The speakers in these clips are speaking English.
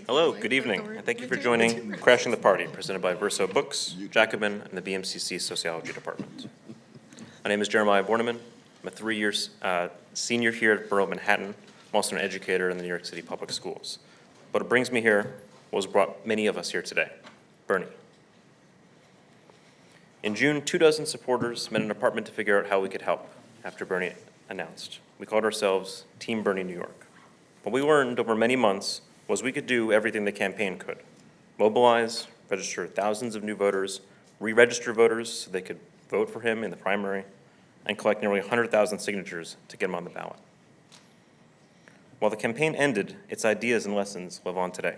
Hello, good evening, and thank you for joining Crashing the Party, presented by Verso Books, Jacobin, and the BMCC Sociology Department. My name is Jeremiah Borneman. I'm a 3-year senior here at Borough, Manhattan. I'm also an educator in the New York City Public Schools. What brings me here was brought many of us here today, Bernie. In June, 2 dozen supporters met in an apartment to figure out how we could help after Bernie announced. We called ourselves Team Bernie New York. What we learned over many months was we could do everything the campaign could. Mobilize, register thousands of new voters, re-register voters so they could vote for him in the primary, and collect nearly 100,000 signatures to get him on the ballot. While the campaign ended, its ideas and lessons live on today.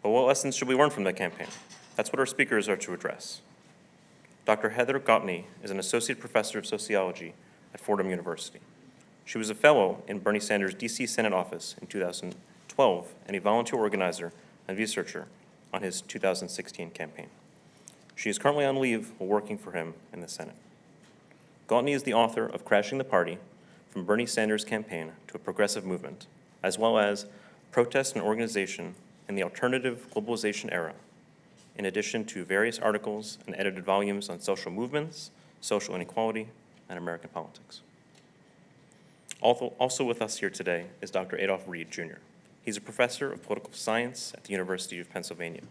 But what lessons should we learn from that campaign? That's what our speakers are to address. Dr. Heather Gautney is an associate professor of sociology at Fordham University. She was a fellow in Bernie Sanders' DC Senate office in 2012 and a volunteer organizer and researcher on his 2016 campaign. She is currently on leave while working for him in the Senate. Gautney is the author of Crashing the Party, From Bernie Sanders' Campaign to a Progressive Movement, as well as Protest and Organization in the Alternative Globalization Era, in addition to various articles and edited volumes on social movements, social inequality, and American politics. Also with us here today is Dr. Adolph Reed, Jr. He's a professor of political science at the University of Pennsylvania.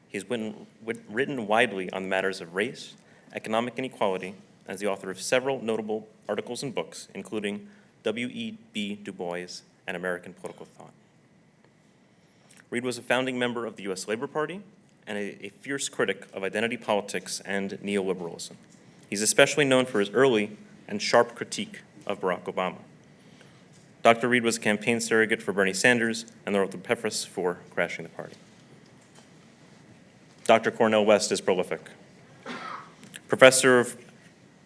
He's written widely on matters of race, economic inequality, and is the author of several notable articles and books, including W.E.B. Du Bois and American Political Thought. Reid was a founding member of the U.S. Labor Party and a fierce critic of identity politics and neoliberalism. He's especially known for his early and sharp critique of Barack Obama. Dr. Reid was a campaign surrogate for Bernie Sanders and wrote the preface for Crashing the Party. Dr. Cornel West is prolific. Professor of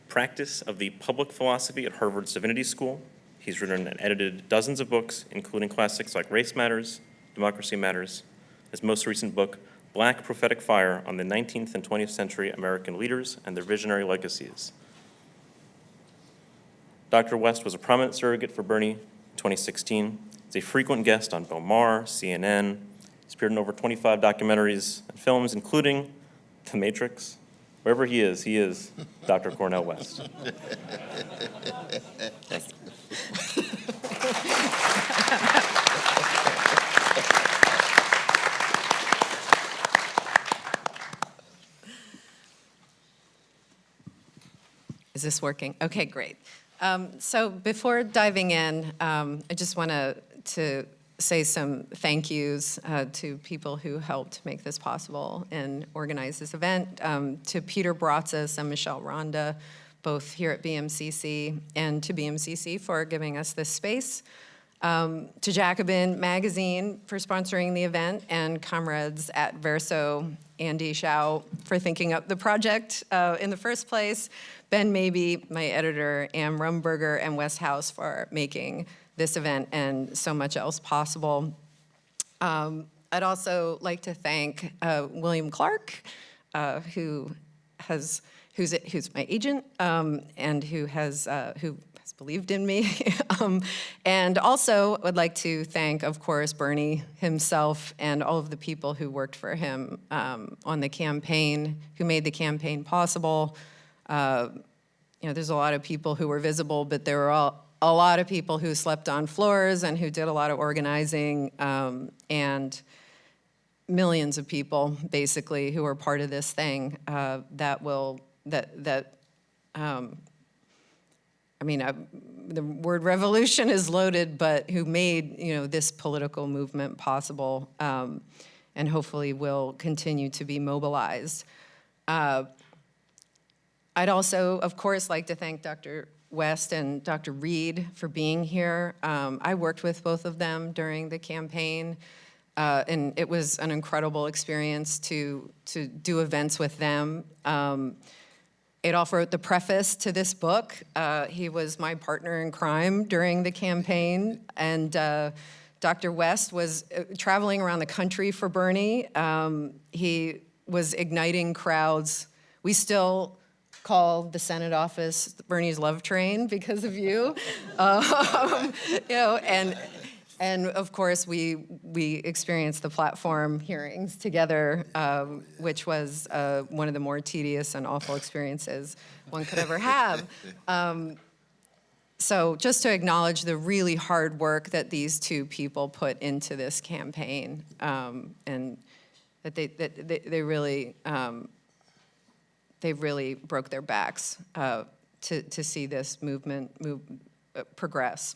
Practice of the Public Philosophy at Harvard's Divinity School. He's written and edited dozens of books, including classics like Race Matters, Democracy Matters, his most recent book, Black Prophetic Fire on the 19th and 20th Century American Leaders and Their Visionary Legacies. Dr. West was a prominent surrogate for Bernie in 2016. He's a frequent guest on Bill Maher, CNN. He's appeared in over 25 documentaries and films, including The Matrix. Wherever he is Dr. Cornel West. Thank you. Is this working? Okay, great. So before diving in, I just want to say some thank yous to people who helped make this possible and organize this event, to Peter Bratzis and Michelle Ronda, both here at BMCC, and to BMCC for giving us this space, to Jacobin Magazine for sponsoring the event, and comrades at Verso, Andy Shao for thinking up the project in the first place, Ben Mabey, my editor, Ann Rumberger, and Wes House for making this event and so much else possible. I'd also like to thank William Clark, who's my agent, and who has believed in me. And also would like to thank, of course, Bernie himself and all of the people who worked for him on the campaign, who made the campaign possible. There's a lot of people who were visible, but there were a lot of people who slept on floors and who did a lot of organizing, and millions of people, basically, who are part of this thing the word revolution is loaded, but who made this political movement possible, and hopefully will continue to be mobilized. I'd also, of course, like to thank Dr. West and Dr. Reed for being here. I worked with both of them during the campaign, and it was an incredible experience to do events with them. Adolph wrote the preface to this book. He was my partner in crime during the campaign, and Dr. West was traveling around the country for Bernie. He was igniting crowds. We still call the Senate office Bernie's love train because of you. And of course, we experienced the platform hearings together, which was one of the more tedious and awful experiences one could ever have. So just to acknowledge the really hard work that these two people put into this campaign, and that they really broke their backs to see this movement progress.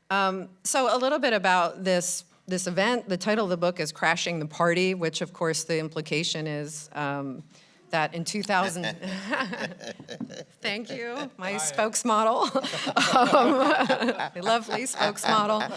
So a little bit about this event. The title of the book is Crashing the Party, which of course the implication is that in 2000, thank you, my spokesmodel, a lovely spokesmodel.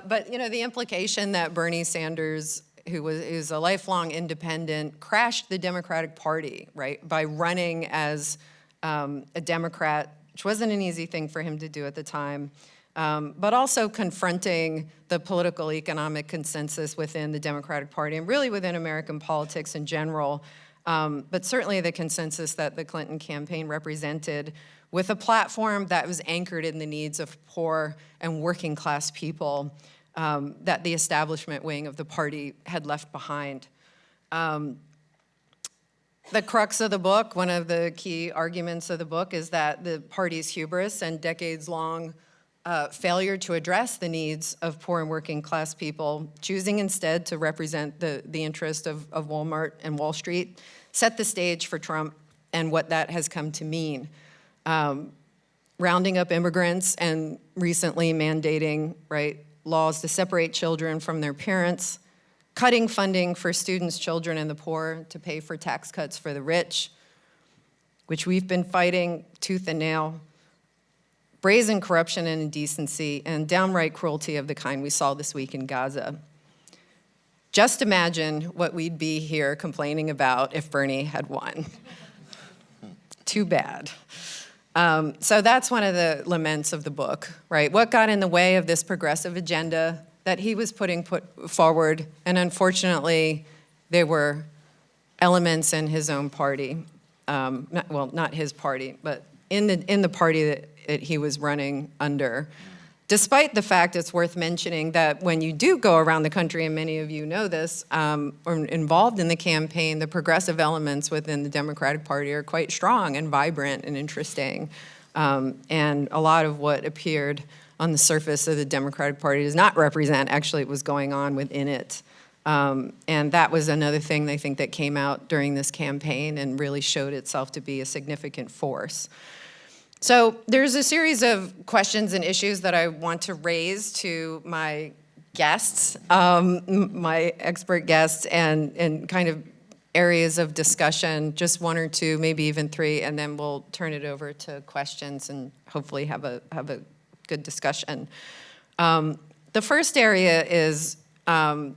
But you know, the implication that Bernie Sanders, who's a lifelong independent, crashed the Democratic Party, right, by running as a Democrat, which wasn't an easy thing for him to do at the time, but also confronting the political economic consensus within the Democratic Party and really within American politics in general, but certainly the consensus that the Clinton campaign represented, with a platform that was anchored in the needs of poor and working class people that the establishment wing of the party had left behind. The crux of the book, one of the key arguments of the book, is that the party's hubris and decades-long failure to address the needs of poor and working class people, choosing instead to represent the interest of Walmart and Wall Street, set the stage for Trump and what that has come to mean. Rounding up immigrants and recently mandating, right, laws to separate children from their parents, cutting funding for students, children, and the poor to pay for tax cuts for the rich, which we've been fighting tooth and nail, brazen corruption and indecency, and downright cruelty of the kind we saw this week in Gaza. Just imagine what we'd be here complaining about if Bernie had won. Too bad. So that's one of the laments of the book, right? What got in the way of this progressive agenda that he was put forward, and unfortunately, there were elements in his own party, not his party, but in the party that he was running under. Despite the fact, it's worth mentioning that when you do go around the country, and many of you know this, or involved in the campaign, the progressive elements within the Democratic Party are quite strong and vibrant and interesting. And a lot of what appeared on the surface of the Democratic Party does not represent actually what was going on within it. And that was another thing I think that came out during this campaign and really showed itself to be a significant force. So there's a series of questions and issues that I want to raise to my guests, my expert guests, and kind of areas of discussion, just one or two, maybe even three, and then we'll turn it over to questions and hopefully have a good discussion. The first area is, and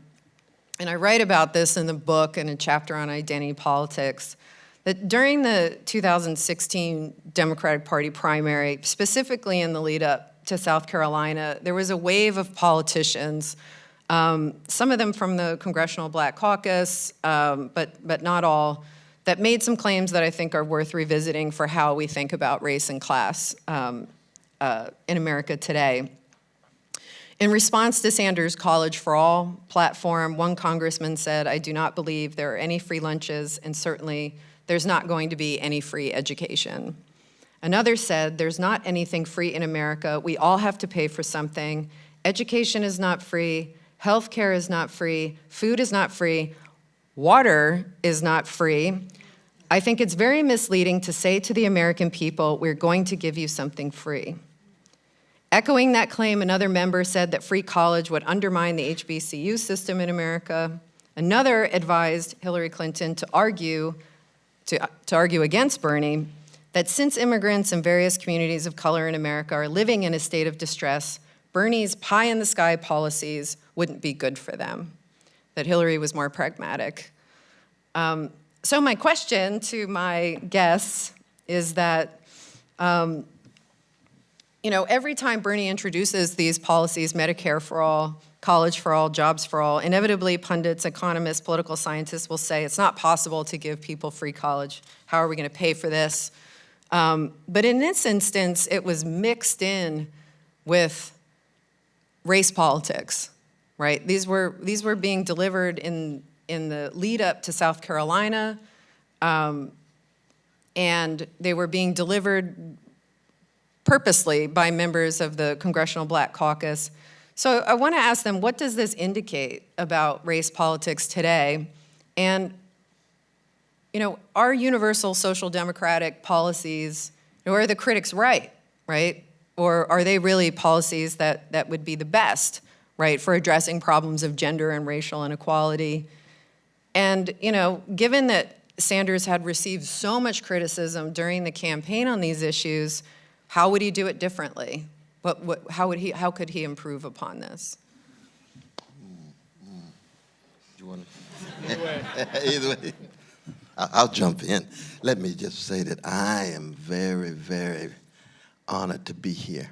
I write about this in the book in a chapter on identity politics, that during the 2016 Democratic Party primary, specifically in the lead up to South Carolina, there was a wave of politicians, some of them from the Congressional Black Caucus, but not all, that made some claims that I think are worth revisiting for how we think about race and class in America today. In response to Sanders' College for All platform, one congressman said, "I do not believe there are any free lunches, and certainly there's not going to be any free education." Another said, "There's not anything free in America. We all have to pay for something. Education is not free. Health care is not free. Food is not free. Water is not free. I think it's very misleading to say to the American people, we're going to give you something free." Echoing that claim, another member said that free college would undermine the HBCU system in America. Another advised Hillary Clinton to argue against Bernie, that since immigrants in various communities of color in America are living in a state of distress, Bernie's pie-in-the-sky policies wouldn't be good for them, that Hillary was more pragmatic. So my question to my guests is that, every time Bernie introduces these policies, Medicare for all, college for all, jobs for all, inevitably pundits, economists, political scientists will say it's not possible to give people free college. How are we going to pay for this? But in this instance, it was mixed in with race politics, right? These were being delivered in the lead up to South Carolina, and they were being delivered purposely by members of the Congressional Black Caucus. So I want to ask them, what does this indicate about race politics today? And, are universal social democratic policies, are the critics right? Or are they really policies that would be the best, right, for addressing problems of gender and racial inequality? And, given that Sanders had received so much criticism during the campaign on these issues, how would he do it differently? How could he improve upon this? You want to? Either way. I'll jump in. Let me just say that I am very, very honored to be here.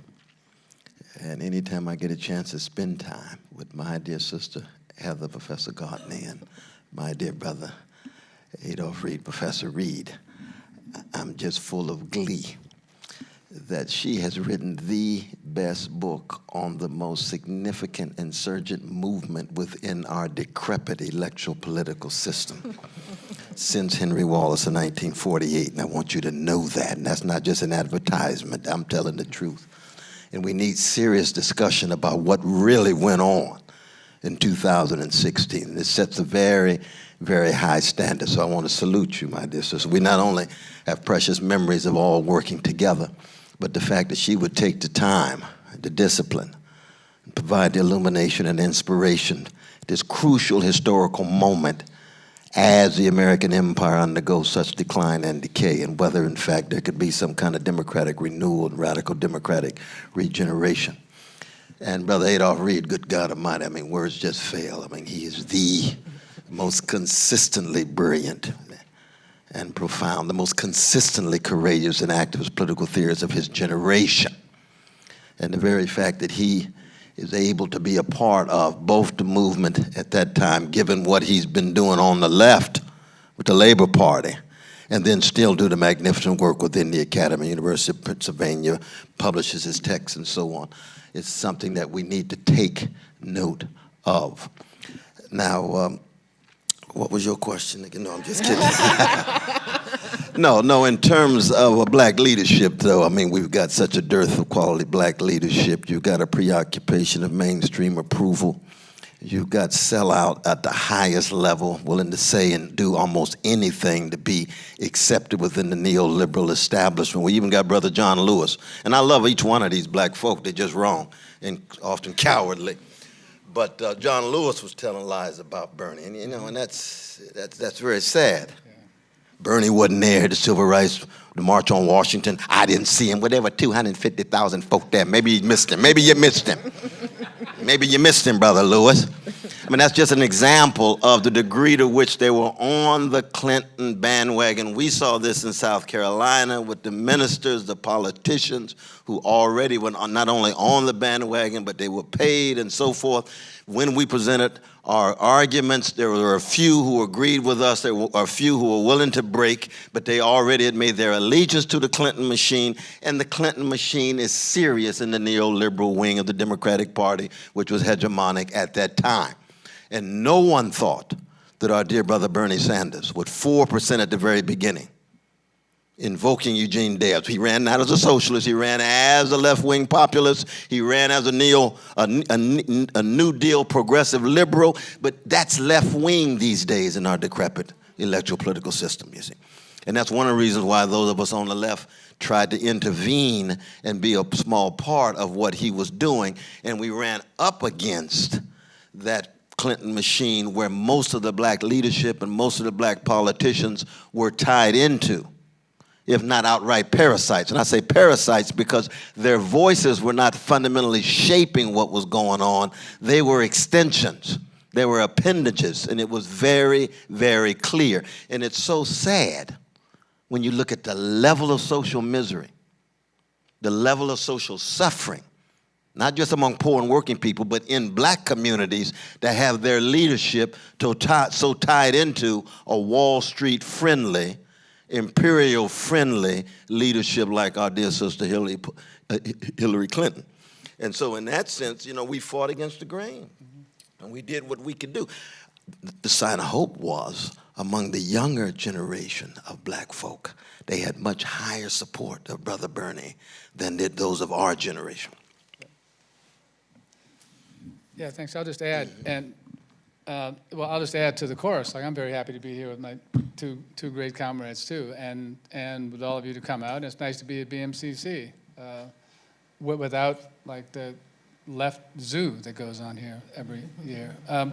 And anytime I get a chance to spend time with my dear sister, Heather, Professor Gautney, and my dear brother, Adolph Reed, Professor Reid, I'm just full of glee that she has written the best book on the most significant insurgent movement within our decrepit electoral political system since Henry Wallace in 1948. And I want you to know that. And that's not just an advertisement. I'm telling the truth. And we need serious discussion about what really went on in 2016. This sets a very, very high standard. So I want to salute you, my dear sister. We not only have precious memories of all working together, but the fact that she would take the time, the discipline, and provide the illumination and inspiration, this crucial historical moment as the American empire undergoes such decline and decay, and whether, in fact, there could be some kind of democratic renewal and radical democratic regeneration. And Brother Adolph Reed, good God Almighty, I mean, words just fail. I mean, he is the most consistently brilliant and profound, the most consistently courageous and activist political theorist of his generation. And the very fact that he is able to be a part of both the movement at that time, given what he's been doing on the left with the Labor Party, and then still do the magnificent work within the Academy, University of Pennsylvania, publishes his texts and so on, is something that we need to take note of. Now, what was your question again? No, I'm just kidding. No, in terms of black leadership, though, I mean, we've got such a dearth of quality black leadership. You've got a preoccupation of mainstream approval. You've got sellout at the highest level, willing to say and do almost anything to be accepted within the neoliberal establishment. We even got Brother John Lewis. And I love each one of these black folk. They're just wrong and often cowardly. But John Lewis was telling lies about Bernie, and and that's very sad. Yeah. Bernie wasn't there at the Civil Rights, the March on Washington. I didn't see him. Well, there were 250,000 folk there. Maybe you missed him. Maybe you missed him. Maybe you missed him, Brother Lewis. I mean, that's just an example of the degree to which they were on the Clinton bandwagon. We saw this in South Carolina with the ministers, the politicians, who already were not only on the bandwagon, but they were paid and so forth. When we presented our arguments, there were a few who agreed with us, there were a few who were willing to break, but they already had made their allegiance to the Clinton machine, and the Clinton machine is serious in the neoliberal wing of the Democratic Party, which was hegemonic at that time. And no one thought that our dear brother Bernie Sanders, with 4% at the very beginning, invoking Eugene Debs. He ran not as a socialist, he ran as a left-wing populist, he ran as a New Deal progressive liberal, but that's left-wing these days in our decrepit electoral political system, you see. And that's one of the reasons why those of us on the left tried to intervene and be a small part of what he was doing, and we ran up against that Clinton machine where most of the black leadership and most of the black politicians were tied into, if not outright parasites. And I say parasites because their voices were not fundamentally shaping what was going on. They were extensions. They were appendages, and it was very, very clear. And it's so sad when you look at the level of social misery, the level of social suffering, not just among poor and working people, but in black communities that have their leadership so tied into a Wall Street-friendly, imperial-friendly leadership like our dear sister Hillary Clinton. And so in that sense, we fought against the grain. And we did what we could do. The sign of hope was among the younger generation of black folk. They had much higher support of Brother Bernie than did those of our generation. Yeah, thanks. I'll just add, and I'll just add to the chorus. Like, I'm very happy to be here with my two great comrades too, and with all of you to come out. And it's nice to be at BMCC without like the left zoo that goes on here every year. I'll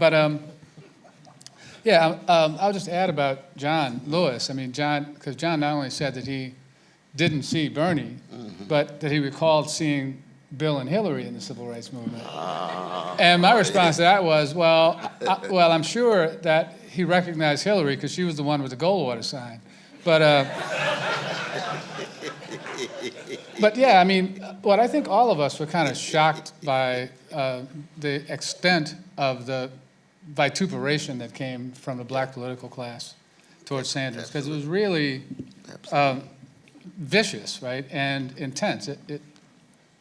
just add about John Lewis. I mean, because John not only said that he didn't see Bernie, but that he recalled seeing Bill and Hillary in the civil rights movement. And my response to that was, I'm sure that he recognized Hillary because she was the one with the Goldwater sign. But yeah, I mean, what I think all of us were kind of shocked by the extent of the vituperation that came from the black political class towards Sanders, because it was really vicious, right, and intense.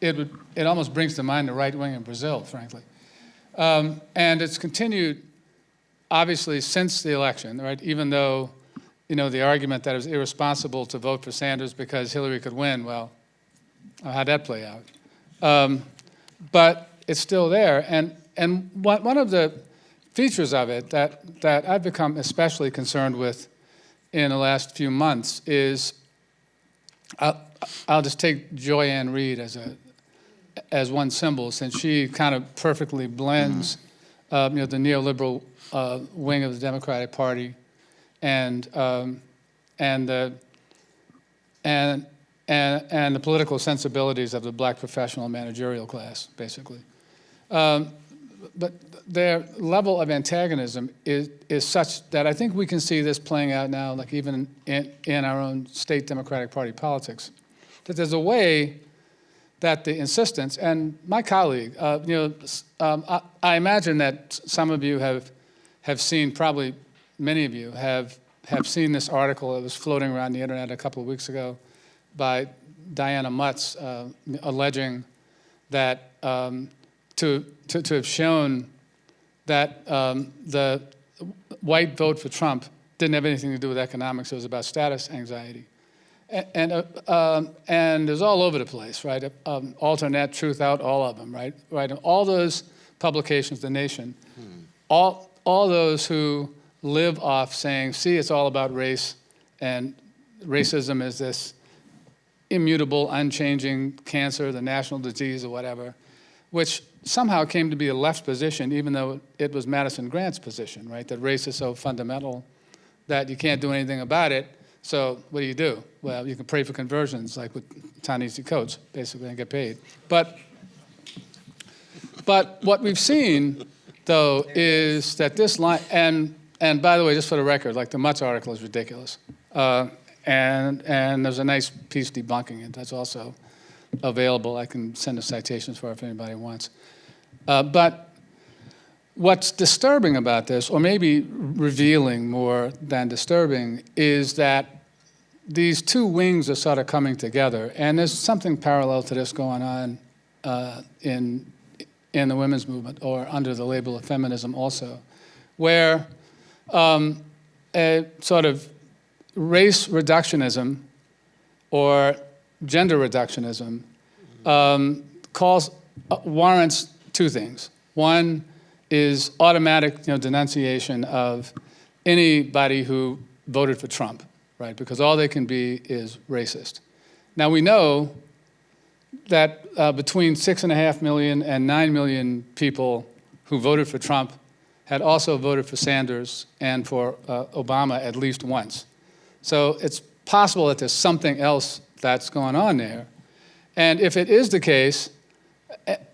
It almost brings to mind the right wing in Brazil, frankly. And it's continued, obviously, since the election, right, even though, the argument that it was irresponsible to vote for Sanders because Hillary could win, well, how'd that play out? But it's still there. And one of the features of it that I've become especially concerned with in the last few months is, I'll just take Joyanne Reid as one symbol, since she kind of perfectly blends the neoliberal wing of the Democratic Party and the political sensibilities of the black professional managerial class, basically. But their level of antagonism is such that I think we can see this playing out now, like even in our own state Democratic Party politics, that there's a way that the insistence, and my colleague, I imagine that some of you have seen, probably many of you have seen this article that was floating around the internet a couple of weeks ago by Diana Mutz, alleging that to have shown that the white vote for Trump didn't have anything to do with economics. It was about status anxiety. And it was all over the place, right? Alternate, Truth Out, all of them, right? Right. And all those publications, The Nation, all those who live off saying, see, it's all about race, and racism is this immutable, unchanging cancer, the national disease or whatever, which somehow came to be a left position, even though it was Madison Grant's position, right? That race is so fundamental that you can't do anything about it. So what do? Well, you can pray for conversions, like with Ta-Nehisi Coates, basically, and get paid. But what we've seen, though, is that this line, and by the way, just for the record, like the Mutz article is ridiculous. And there's a nice piece debunking it that's also available. I can send the citations for it if anybody wants. But what's disturbing about this, or maybe revealing more than disturbing, is that these two wings are sort of coming together. And there's something parallel to this going on in the women's movement, or under the label of feminism also, where a sort of race reductionism or gender reductionism warrants two things. One is automatic denunciation of anybody who voted for Trump, right? Because all they can be is racist. Now we know that between 6.5 million and 9 million people who voted for Trump had also voted for Sanders and for Obama at least once. So it's possible that there's something else that's going on there. And if it is the case,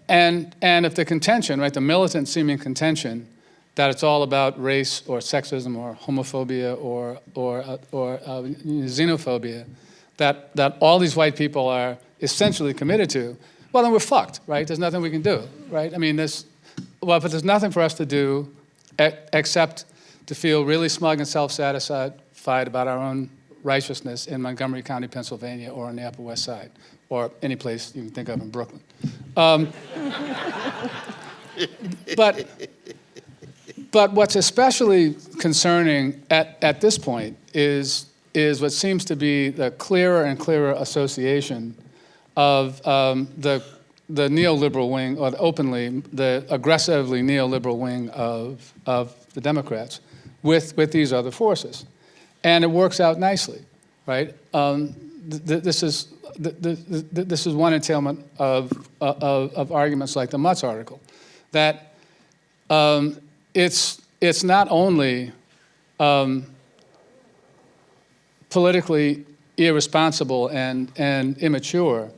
and if the contention, right, the militant seeming contention that it's all about race or sexism or homophobia or xenophobia, that all these white people are essentially committed to, well, then we're fucked, right? There's nothing we can do, right? I mean, but there's nothing for us to do except to feel really smug and self-satisfied about our own righteousness in Montgomery County, Pennsylvania, or on the Upper West Side, or any place you can think of in Brooklyn. But what's especially concerning at this point is what seems to be the clearer and clearer association of the neoliberal wing, or the aggressively neoliberal wing of the Democrats with these other forces. And it works out nicely, right? This is one entailment of arguments like the Mutz article, that it's not only politically irresponsible and immature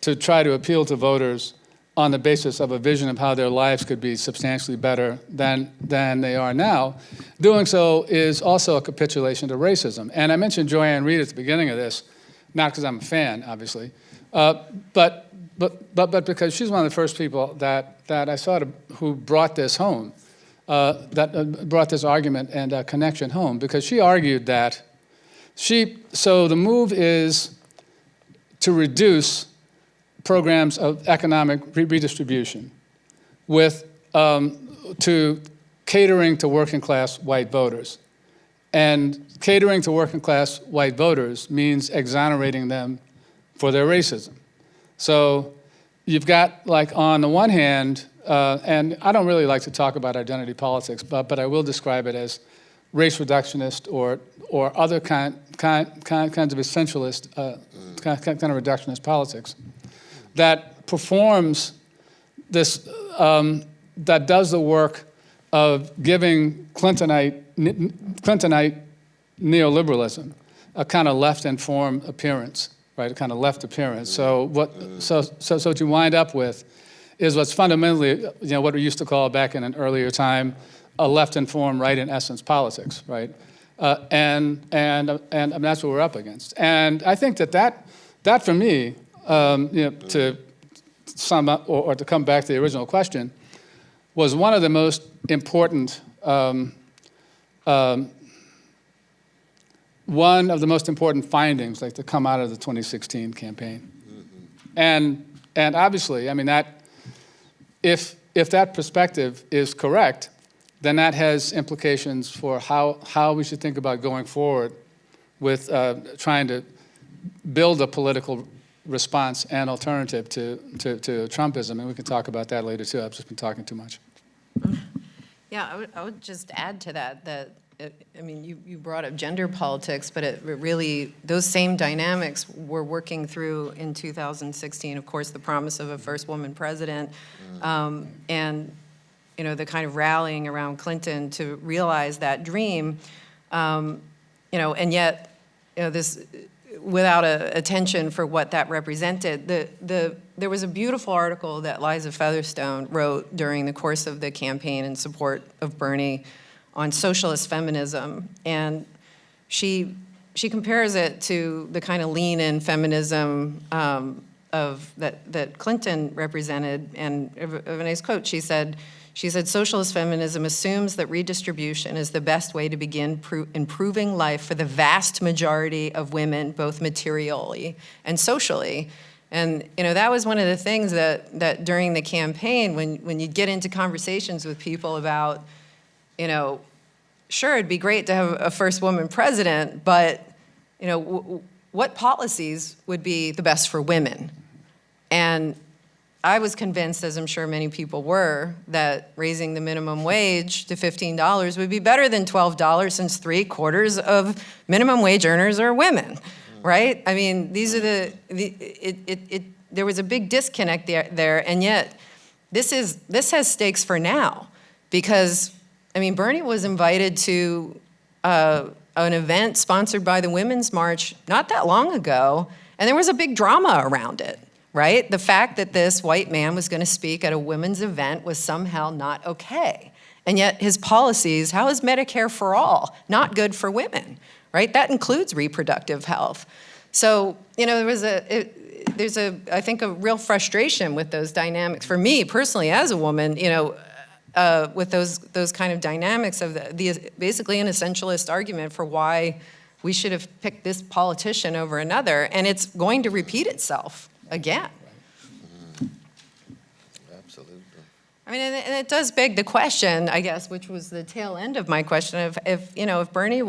to try to appeal to voters on the basis of a vision of how their lives could be substantially better than they are now. Doing so is also a capitulation to racism. And I mentioned Joanne Reid at the beginning of this, not because I'm a fan, obviously, but because she's one of the first people that I saw who brought this home, brought this argument and connection home, because she argued that so the move is to reduce programs of economic redistribution to catering to working class white voters. And catering to working class white voters means exonerating them for their racism. So you've got, like, on the one hand, and I don't really like to talk about identity politics, but I will describe it as race reductionist or other kinds of essentialist, kind of reductionist politics that performs this, that does the work of giving Clintonite neoliberalism a kind of left-informed appearance, right? A kind of left appearance. So what you wind up with is what's fundamentally, what we used to call back in an earlier time, a left-informed, right-in-essence politics, right? And that's what we're up against. And I think that for me, to sum up or to come back to the original question, was one of the most important findings, like, to come out of the 2016 campaign. Mm-hmm. And obviously, I mean, that if that perspective is correct, then that has implications for how we should think about going forward with trying to build a political response and alternative to Trumpism, and we can talk about that later too. I've just been talking too much. Yeah, I would just add to that I mean, you brought up gender politics, but it really, those same dynamics were working through in 2016. Of course, the promise of a first woman president, and the kind of rallying around Clinton to realize that dream, and yet, this, without attention for what that represented. There was a beautiful article that Liza Featherstone wrote during the course of the campaign in support of Bernie on socialist feminism, and she compares it to the kind of lean-in feminism that Clinton represented. And of a nice quote, she said, socialist feminism assumes that redistribution is the best way to begin improving life for the vast majority of women, both materially and socially. And that was one of the things that during the campaign, when you'd get into conversations with people about, sure, it'd be great to have a first woman president, but what policies would be the best for women? And I was convinced, as I'm sure many people were, that raising the minimum wage to $15 would be better than $12, since 3/4 of minimum wage earners are women, right? I mean, these are there was a big disconnect there, and yet this has stakes for now, because, I mean, Bernie was invited to an event sponsored by the Women's March not that long ago, and there was a big drama around it. Right? The fact that this white man was going to speak at a women's event was somehow not okay. And yet his policies, how is Medicare for all not good for women? Right? That includes reproductive health. So, there's I think, a real frustration with those dynamics. For me personally, as a woman, with those kind of dynamics of the basically an essentialist argument for why we should have picked this politician over another, and it's going to repeat itself again. Absolutely. I mean, and it does beg the question, I guess, which was the tail end of my question, of if Bernie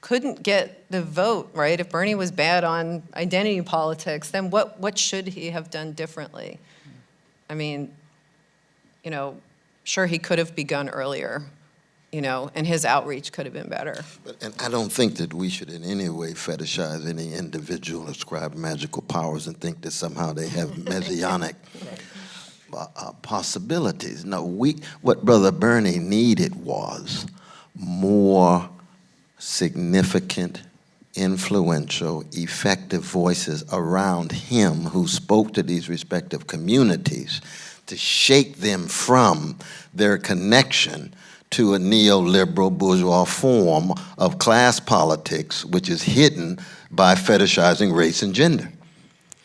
couldn't get the vote, right? If Bernie was bad on identity politics, then what should he have done differently? I mean, sure, he could have begun earlier, and his outreach could have been better. And I don't think that we should in any way fetishize any individual, ascribe magical powers, and think that somehow they have messianic possibilities. No, what Brother Bernie needed was more significant, influential, effective voices around him who spoke to these respective communities to shake them from their connection to a neoliberal bourgeois form of class politics, which is hidden by fetishizing race and gender.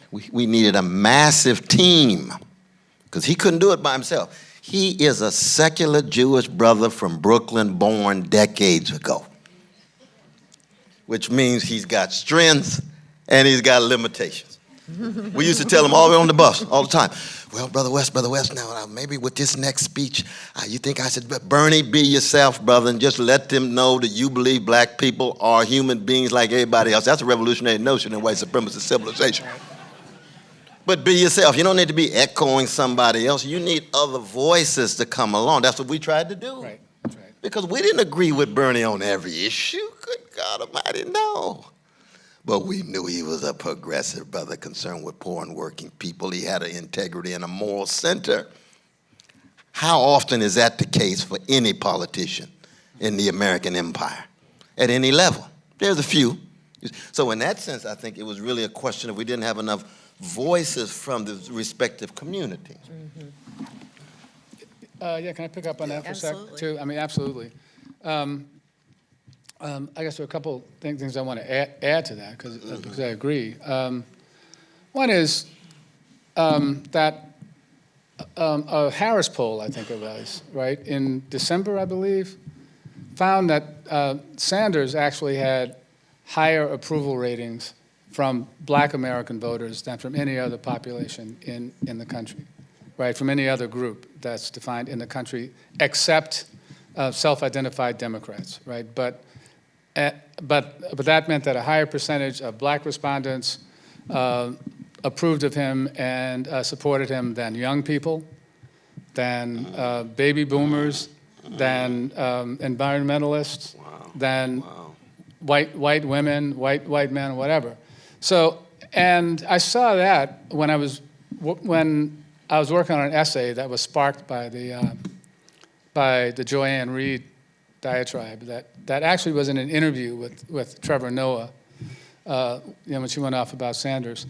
We needed a massive team, because he couldn't do it by himself. He is a secular Jewish brother from Brooklyn, born decades ago, which means he's got strengths and he's got limitations. We used to tell him all the way on the bus, all the time, well, Brother West, now maybe with this next speech, you think I should, Bernie, be yourself, brother, and just let them know that you believe black people are human beings like everybody else. That's a revolutionary notion in white supremacist civilization. But be yourself. You don't need to be echoing somebody else. You need other voices to come along. That's what we tried to do. Right. That's right. Because we didn't agree with Bernie on every issue. Good God Almighty, no. But we knew he was a progressive brother concerned with poor and working people. He had an integrity and a moral center. How often is that the case for any politician in the American empire at any level? There's a few. So in that sense, I think it was really a question of we didn't have enough voices from the respective communities. Mm-hmm. Yeah, can I pick up on that for a sec, Absolutely. too? I mean, absolutely. I guess there are a couple things I want to add to that, because I agree. One is that a Harris poll, I think it was, right, in December, I believe, found that Sanders actually had higher approval ratings from black American voters than from any other population in the country, right, from any other group that's defined in the country except self-identified Democrats, right? But that meant that a higher percentage of black respondents approved of him and supported him than young people, than baby boomers, than environmentalists, than white women, white men, whatever. So, and I saw that when I was working on an essay that was sparked by the Joanne Reid diatribe that actually was in an interview with Trevor Noah, when she went off about Sanders.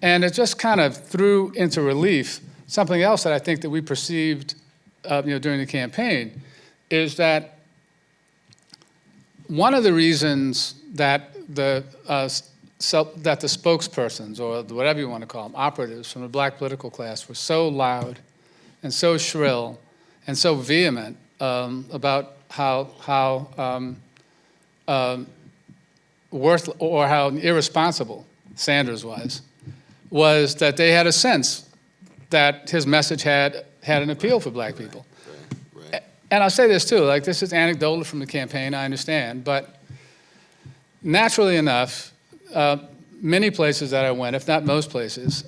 And it just kind of threw into relief something else that I think that we perceived during the campaign, is that one of the reasons that the spokespersons, or whatever you want to call them, operatives from the black political class were so loud and so shrill and so vehement about how how irresponsible Sanders was that they had a sense that his message had an appeal for black people. Right. And I'll say this too, like, this is anecdotal from the campaign, I understand, but naturally enough, many places that I went, if not most places,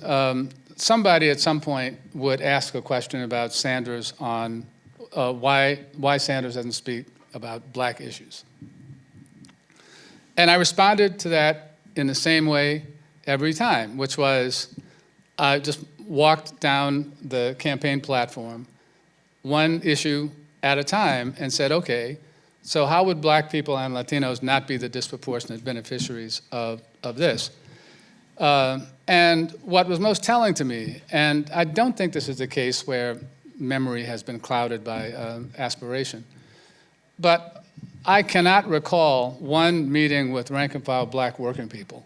somebody at some point would ask a question about Sanders on why Sanders doesn't speak about black issues. And I responded to that in the same way every time, which was I just walked down the campaign platform, one issue at a time, and said, okay, so how would black people and Latinos not be the disproportionate beneficiaries of this? And what was most telling to me, and I don't think this is the case where memory has been clouded by aspiration, but I cannot recall one meeting with rank-and-file black working people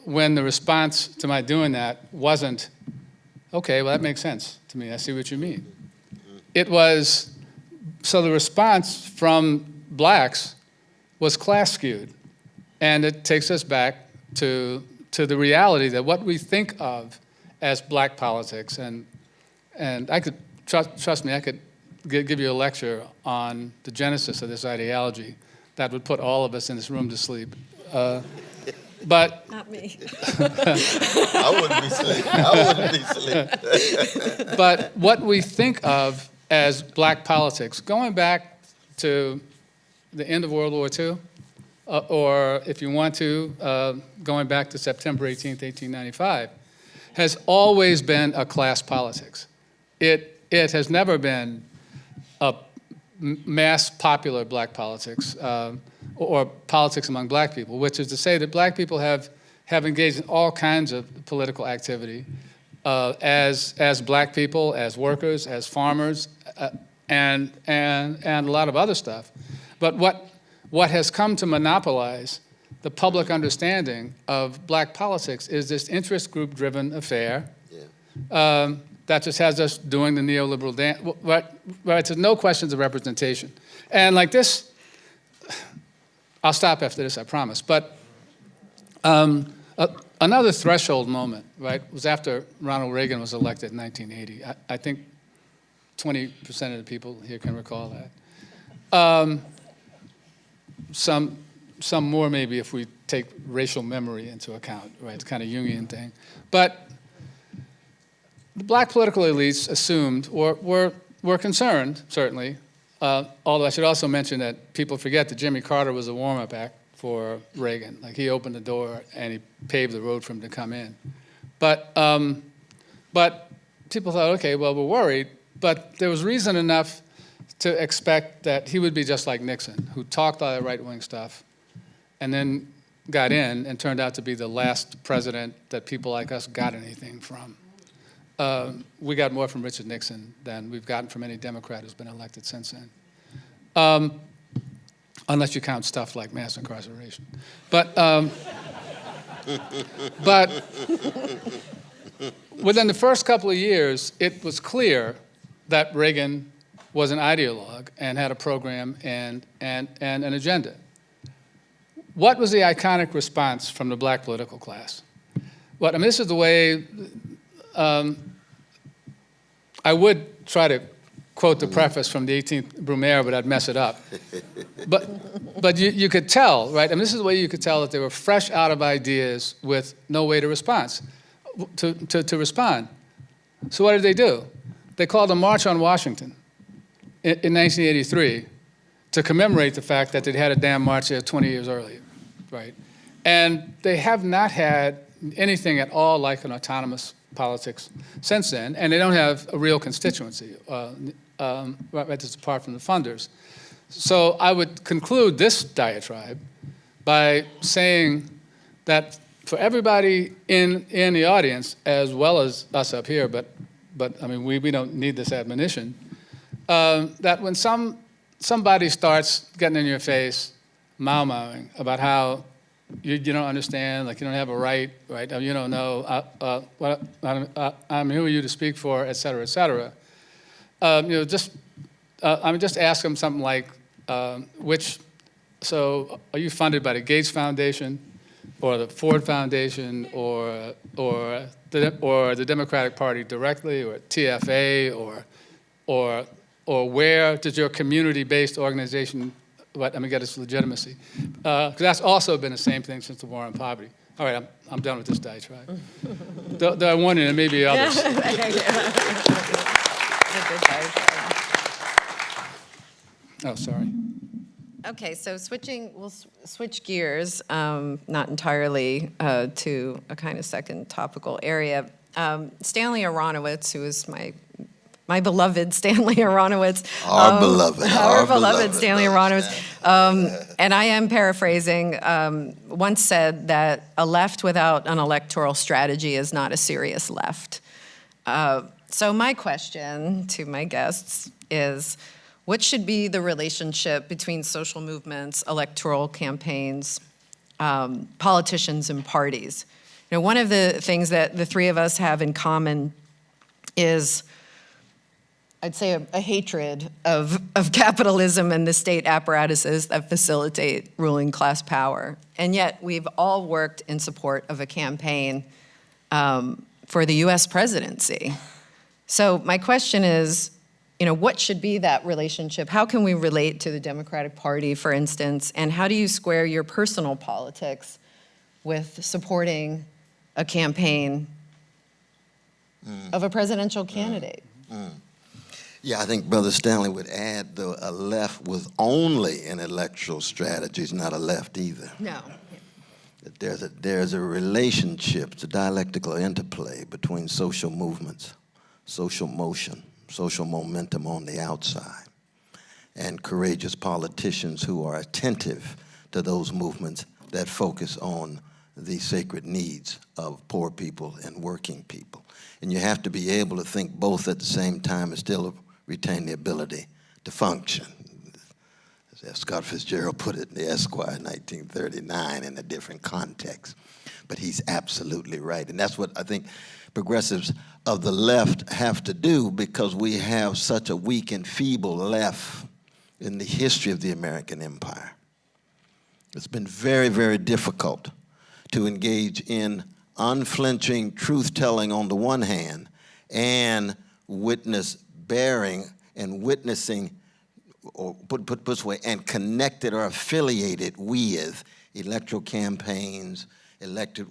when the response to my doing that wasn't, okay, well, that makes sense to me. I see what you mean. It was, so the response from blacks was class skewed. And it takes us back to the reality that what we think of as black politics, and I could, trust me, I could give you a lecture on the genesis of this ideology that would put all of us in this room to sleep. But Not me. I wouldn't be asleep. I wouldn't be asleep. But what we think of as black politics, going back to the end of World War II, or if you want to, going back to September 18th, 1895, has always been a class politics. It has never been a mass popular black politics, or politics among black people, which is to say that black people have engaged in all kinds of political activity as black people, as workers, as farmers, and a lot of other stuff. But what has come to monopolize the public understanding of black politics is this interest group-driven affair that just has us doing the neoliberal dance, right? There's no questions of representation. And like this, I'll stop after this, I promise. But another threshold moment, right, was after Ronald Reagan was elected in 1980. I think 20% of the people here can recall that. Some more maybe if we take racial memory into account, right? It's kind of Jungian thing. But the black political elites assumed, or were concerned, certainly, although I should also mention that people forget that Jimmy Carter was a warm-up act for Reagan. Like, he opened the door and he paved the road for him to come in. But people thought, okay, well, we're worried, but there was reason enough to expect that he would be just like Nixon, who talked all that right-wing stuff and then got in and turned out to be the last president that people like us got anything from. We got more from Richard Nixon than we've gotten from any Democrat who's been elected since then, unless you count stuff like mass incarceration. But within the first couple of years, it was clear that Reagan was an ideologue and had a program and an agenda. What was the iconic response from the black political class? Well, I mean, this is the way I would try to quote the preface from the 18th Brumaire, but I'd mess it up. But you could tell, right? I mean, this is the way you could tell that they were fresh out of ideas with no way to respond. So what did they do? They called a March on Washington in 1983 to commemorate the fact that they'd had a damn march there 20 years earlier, right? And they have not had anything at all like an autonomous politics since then, and they don't have a real constituency, that's apart from the funders. So I would conclude this diatribe by saying that for everybody in the audience, as well as us up here, but I mean, we don't need this admonition, that when somebody starts getting in your face, mowing about how you don't understand, like you don't have a right, you don't know, who are you to speak for, et cetera, just ask them something like, so are you funded by the Gates Foundation, or the Ford Foundation, or the Democratic Party directly, or TFA, or where does your community-based organization get its legitimacy? Because that's also been the same thing since the war on poverty. All right, I'm done with this diatribe. Though I wanted, and maybe others. Oh, sorry. Okay, so we'll switch gears, not entirely, to a kind of second topical area. Stanley Aronowitz, who is my beloved Stanley Aronowitz. Our beloved Stanley Aronowitz. And I am paraphrasing, once said that a left without an electoral strategy is not a serious left. So my question to my guests is, what should be the relationship between social movements, electoral campaigns, politicians, and parties? You know, one of the things that the three of us have in common is I'd say a hatred of capitalism and the state apparatuses that facilitate ruling class power. And yet we've all worked in support of a campaign for the US presidency. So my question is, what should be that relationship? How can we relate to the Democratic Party, for instance, and how do you square your personal politics with supporting a campaign of a presidential candidate? Yeah, I think Brother Stanley would add, though, a left with only an electoral strategy is not a left either. No. There's a relationship, it's a dialectical interplay between social movements, social motion, social momentum on the outside, and courageous politicians who are attentive to those movements that focus on the sacred needs of poor people and working people. And you have to be able to think both at the same time and still retain the ability to function. As Scott Fitzgerald put it in the Esquire in 1939 in a different context. But he's absolutely right. And that's what I think progressives of the left have to do, because we have such a weak and feeble left in the history of the American empire. It's been very, very difficult to engage in unflinching truth-telling on the one hand and witness-bearing and witnessing, or put this way, and connected or affiliated with electoral campaigns, elected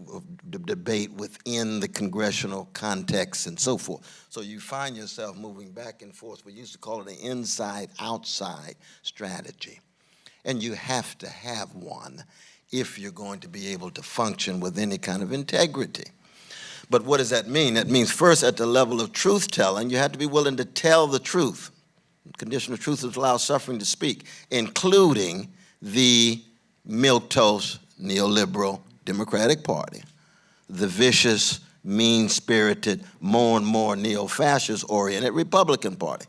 debate within the congressional context and so forth. So you find yourself moving back and forth. We used to call it an inside-outside strategy. And you have to have one if you're going to be able to function with any kind of integrity. But what does that mean? That means first at the level of truth-telling, you have to be willing to tell the truth. The condition of truth is allow suffering to speak, including the milquetoast, neoliberal Democratic Party, the vicious, mean-spirited, more and more neo-fascist-oriented Republican Party.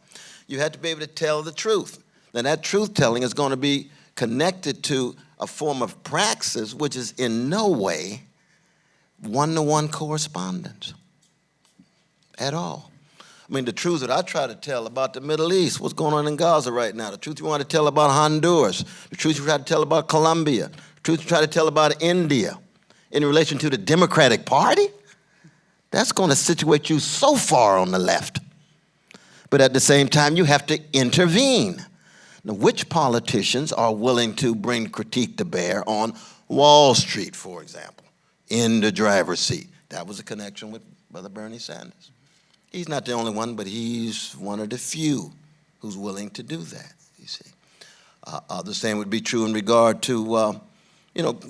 You have to be able to tell the truth. Now that truth-telling is going to be connected to a form of praxis which is in no way one-to-one correspondence at all. I mean, the truth that I try to tell about the Middle East, what's going on in Gaza right now, the truth you want to tell about Honduras, the truth you try to tell about Colombia, the truth you try to tell about India in relation to the Democratic Party, that's going to situate you so far on the left. But at the same time, you have to intervene. Now, which politicians are willing to bring critique to bear on Wall Street, for example, in the driver's seat? That was a connection with Brother Bernie Sanders. He's not the only one, but he's one of the few who's willing to do that, you see. The same would be true in regard to,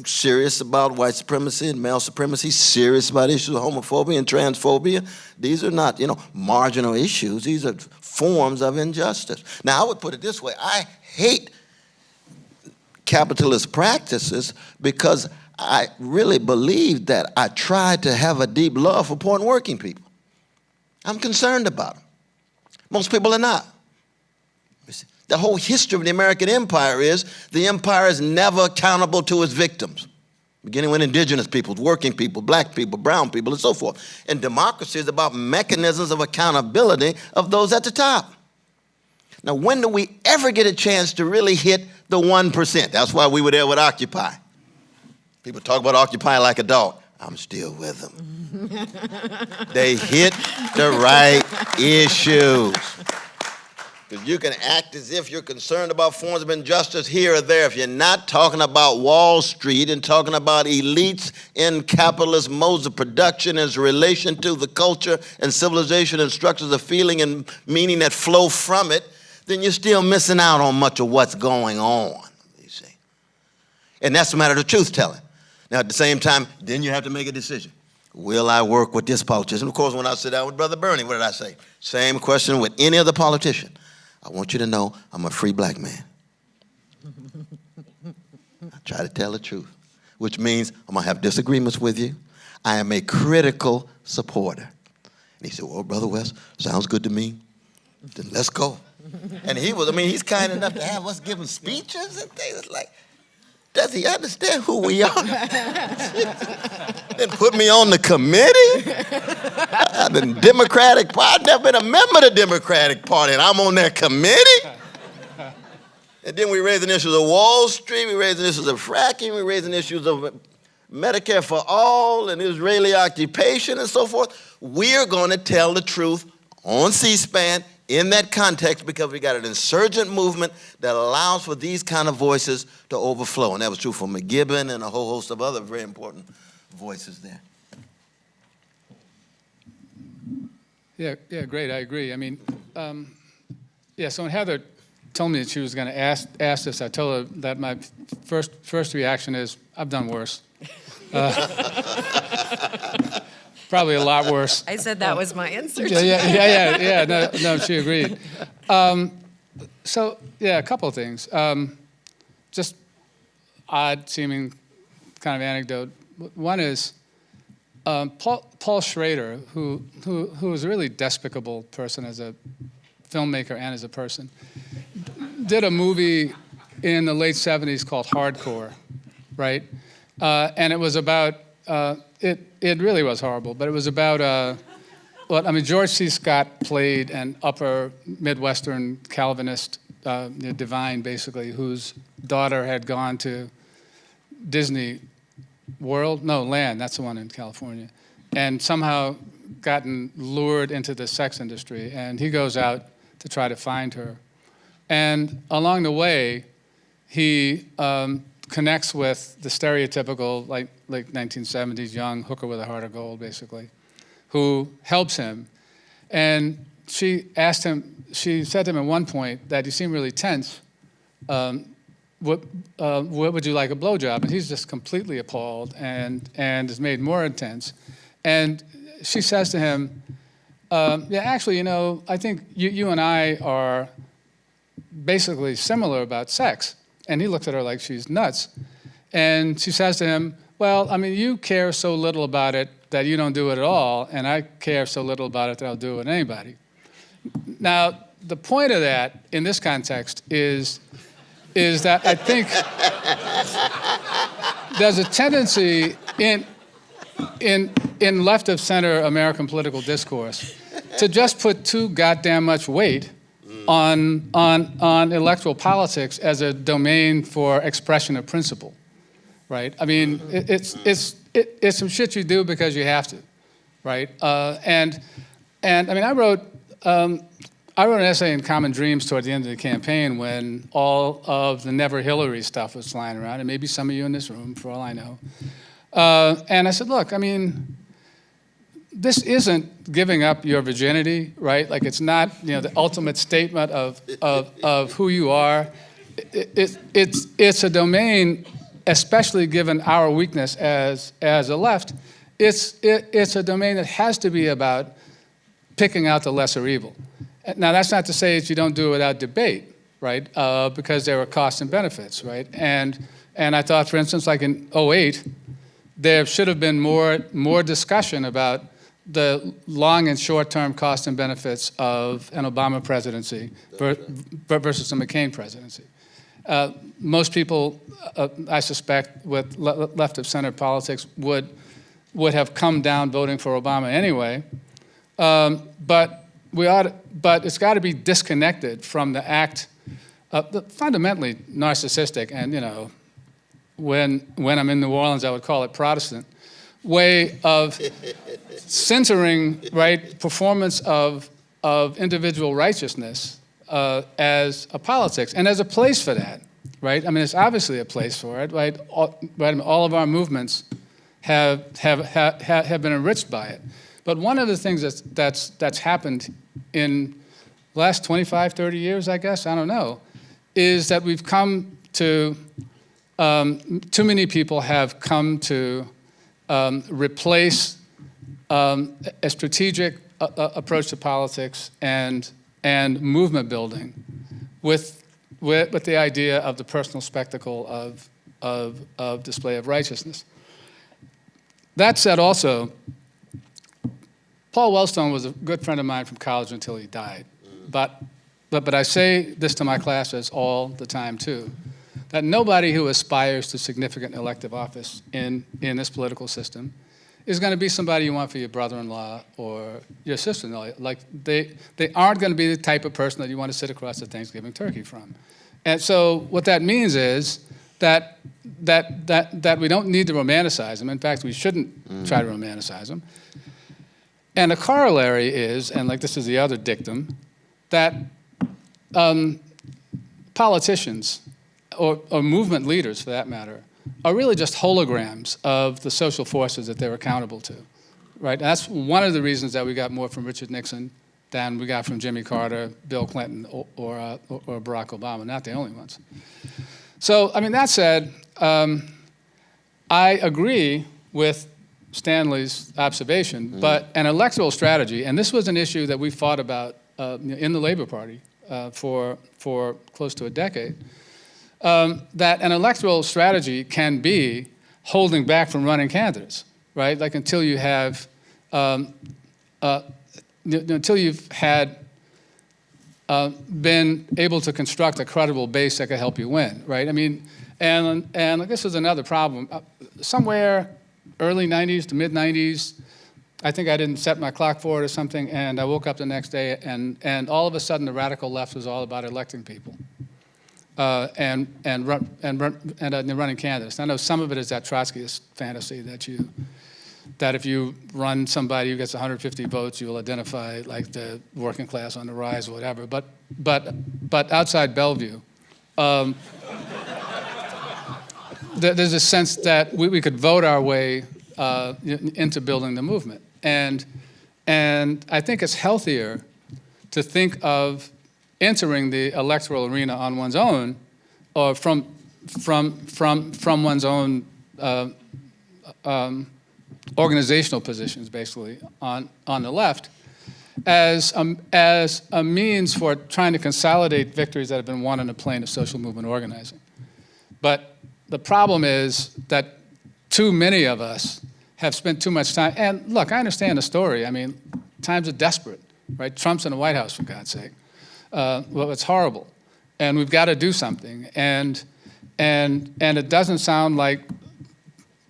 serious about white supremacy and male supremacy, serious about issues of homophobia and transphobia. These are not, marginal issues. These are forms of injustice. Now, I would put it this way. I hate capitalist practices because I really believe that I try to have a deep love for poor and working people. I'm concerned about them. Most people are not. The whole history of the American empire is the empire is never accountable to its victims, beginning with indigenous peoples, working people, black people, brown people, and so forth. And democracy is about mechanisms of accountability of those at the top. Now, when do we ever get a chance to really hit the 1%? That's why we were there with Occupy. People talk about Occupy like a dog. I'm still with them. They hit the right issues. Because you can act as if you're concerned about forms of injustice here or there. If you're not talking about Wall Street and talking about elites in capitalist modes of production as relation to the culture and civilization and structures of feeling and meaning that flow from it, then you're still missing out on much of what's going on, you see. And that's a matter of truth-telling. Now, at the same time, then you have to make a decision. Will I work with this politician? Of course, when I sit down with Brother Bernie, what did I say? Same question with any other politician. I want you to know I'm a free black man. I try to tell the truth, which means I'm going to have disagreements with you. I am a critical supporter. And he said, well, Brother West, sounds good to me. Then let's go. And he's kind enough to have us give him speeches and things like, Does he understand who we are? Then put me on the committee? The Democratic Party, I've never been a member of the Democratic Party, and I'm on that committee? And then we're raising issues of Wall Street, we're raising issues of fracking, we're raising issues of Medicare for all and Israeli occupation and so forth. We're going to tell the truth on C-SPAN in that context because we got an insurgent movement that allows for these kind of voices to overflow. And that was true for McGibbon and a whole host of other very important voices there. Yeah, great, I agree. I mean, so when Heather told me that she was going to ask this, I told her that my first reaction is, I've done worse. Probably a lot worse. I said that was my answer. Yeah. No, she agreed. A couple of things. Just odd-seeming kind of anecdote. One is Paul Schrader, who is a really despicable person as a filmmaker and as a person, did a movie in the late 70s called Hardcore, right? And it was about, it really was horrible, but it was about, George C. Scott played an upper Midwestern Calvinist divine, basically, whose daughter had gone to Disney Land, that's the one in California, and somehow gotten lured into the sex industry, and he goes out to try to find her. And along the way, he connects with the stereotypical, like 1970s young hooker with a heart of gold, basically, who helps him. And she said to him at one point that you seem really tense. What would you like a blowjob? And he's just completely appalled and is made more intense. And she says to him, actually, I think you and I are basically similar about sex. And he looks at her like she's nuts. And she says to him, you care so little about it that you don't do it at all, and I care so little about it that I'll do it with anybody. Now, the point of that in this context is that I think there's a tendency in left of center American political discourse to just put too goddamn much weight on electoral politics as a domain for expression of principle, right? I mean, it's some shit you do because you have to, right? And I mean, I wrote an essay in Common Dreams toward the end of the campaign when all of the Never Hillary stuff was flying around, and maybe some of you in this room, for all I know. And I said, look, I mean, this isn't giving up your virginity, right? Like, it's not, the ultimate statement of who you are. It's a domain, especially given our weakness as a left. It's a domain that has to be about picking out the lesser evil. Now, that's not to say that you don't do it without debate, right? Because there are costs and benefits, right? And I thought, for instance, like in 2008, there should have been more discussion about the long and short-term costs and benefits of an Obama presidency versus a McCain presidency. Most people, I suspect, with left of center politics would have come down voting for Obama anyway. But it's got to be disconnected from the act of the fundamentally narcissistic and, when I'm in New Orleans, I would call it Protestant way of censoring, right, performance of individual righteousness as a politics and as a place for that, right? I mean, it's obviously a place for it, right? All of our movements have been enriched by it. But one of the things that's happened in the last 25, 30 years, I guess, I don't know, is that we've come to, too many people have come to replace a strategic approach to politics and movement building with the idea of the personal spectacle of display of righteousness. That said, also, Paul Wellstone was a good friend of mine from college until he died. But I say this to my classes all the time too, that nobody who aspires to significant elective office in this political system is going to be somebody you want for your brother-in-law or your sister-in-law. Like, they aren't going to be the type of person that you want to sit across the Thanksgiving turkey from. And so what that means is that we don't need to romanticize them. In fact, we shouldn't try to romanticize them. And a corollary is, and like this is the other dictum, that politicians, or movement leaders for that matter, are really just holograms of the social forces that they're accountable to, right? And that's one of the reasons that we got more from Richard Nixon than we got from Jimmy Carter, Bill Clinton, or Barack Obama, not the only ones. So, I mean, that said, I agree with Stanley's observation, but an electoral strategy, and this was an issue that we fought about in the Labor Party for close to a decade, that an electoral strategy can be holding back from running candidates, right? Like until you have, until you've had been able to construct a credible base that could help you win, right? I mean, and this is another problem. Somewhere early 90s to mid 90s, I think I didn't set my clock for it or something, and I woke up the next day, and all of a sudden the radical left was all about electing people and running candidates. I know some of it is that Trotskyist fantasy that if you run somebody who gets 150 votes, you will identify like the working class on the rise or whatever. But outside Bellevue, there's a sense that we could vote our way into building the movement. And I think it's healthier to think of entering the electoral arena on one's own, or from one's own organizational positions, basically, on the left, as a means for trying to consolidate victories that have been won on the plane of social movement organizing. But the problem is that too many of us have spent too much time, and look, I understand the story. I mean, times are desperate, right? Trump's in the White House, for God's sake. Well, it's horrible, and we've got to do something. And it doesn't sound like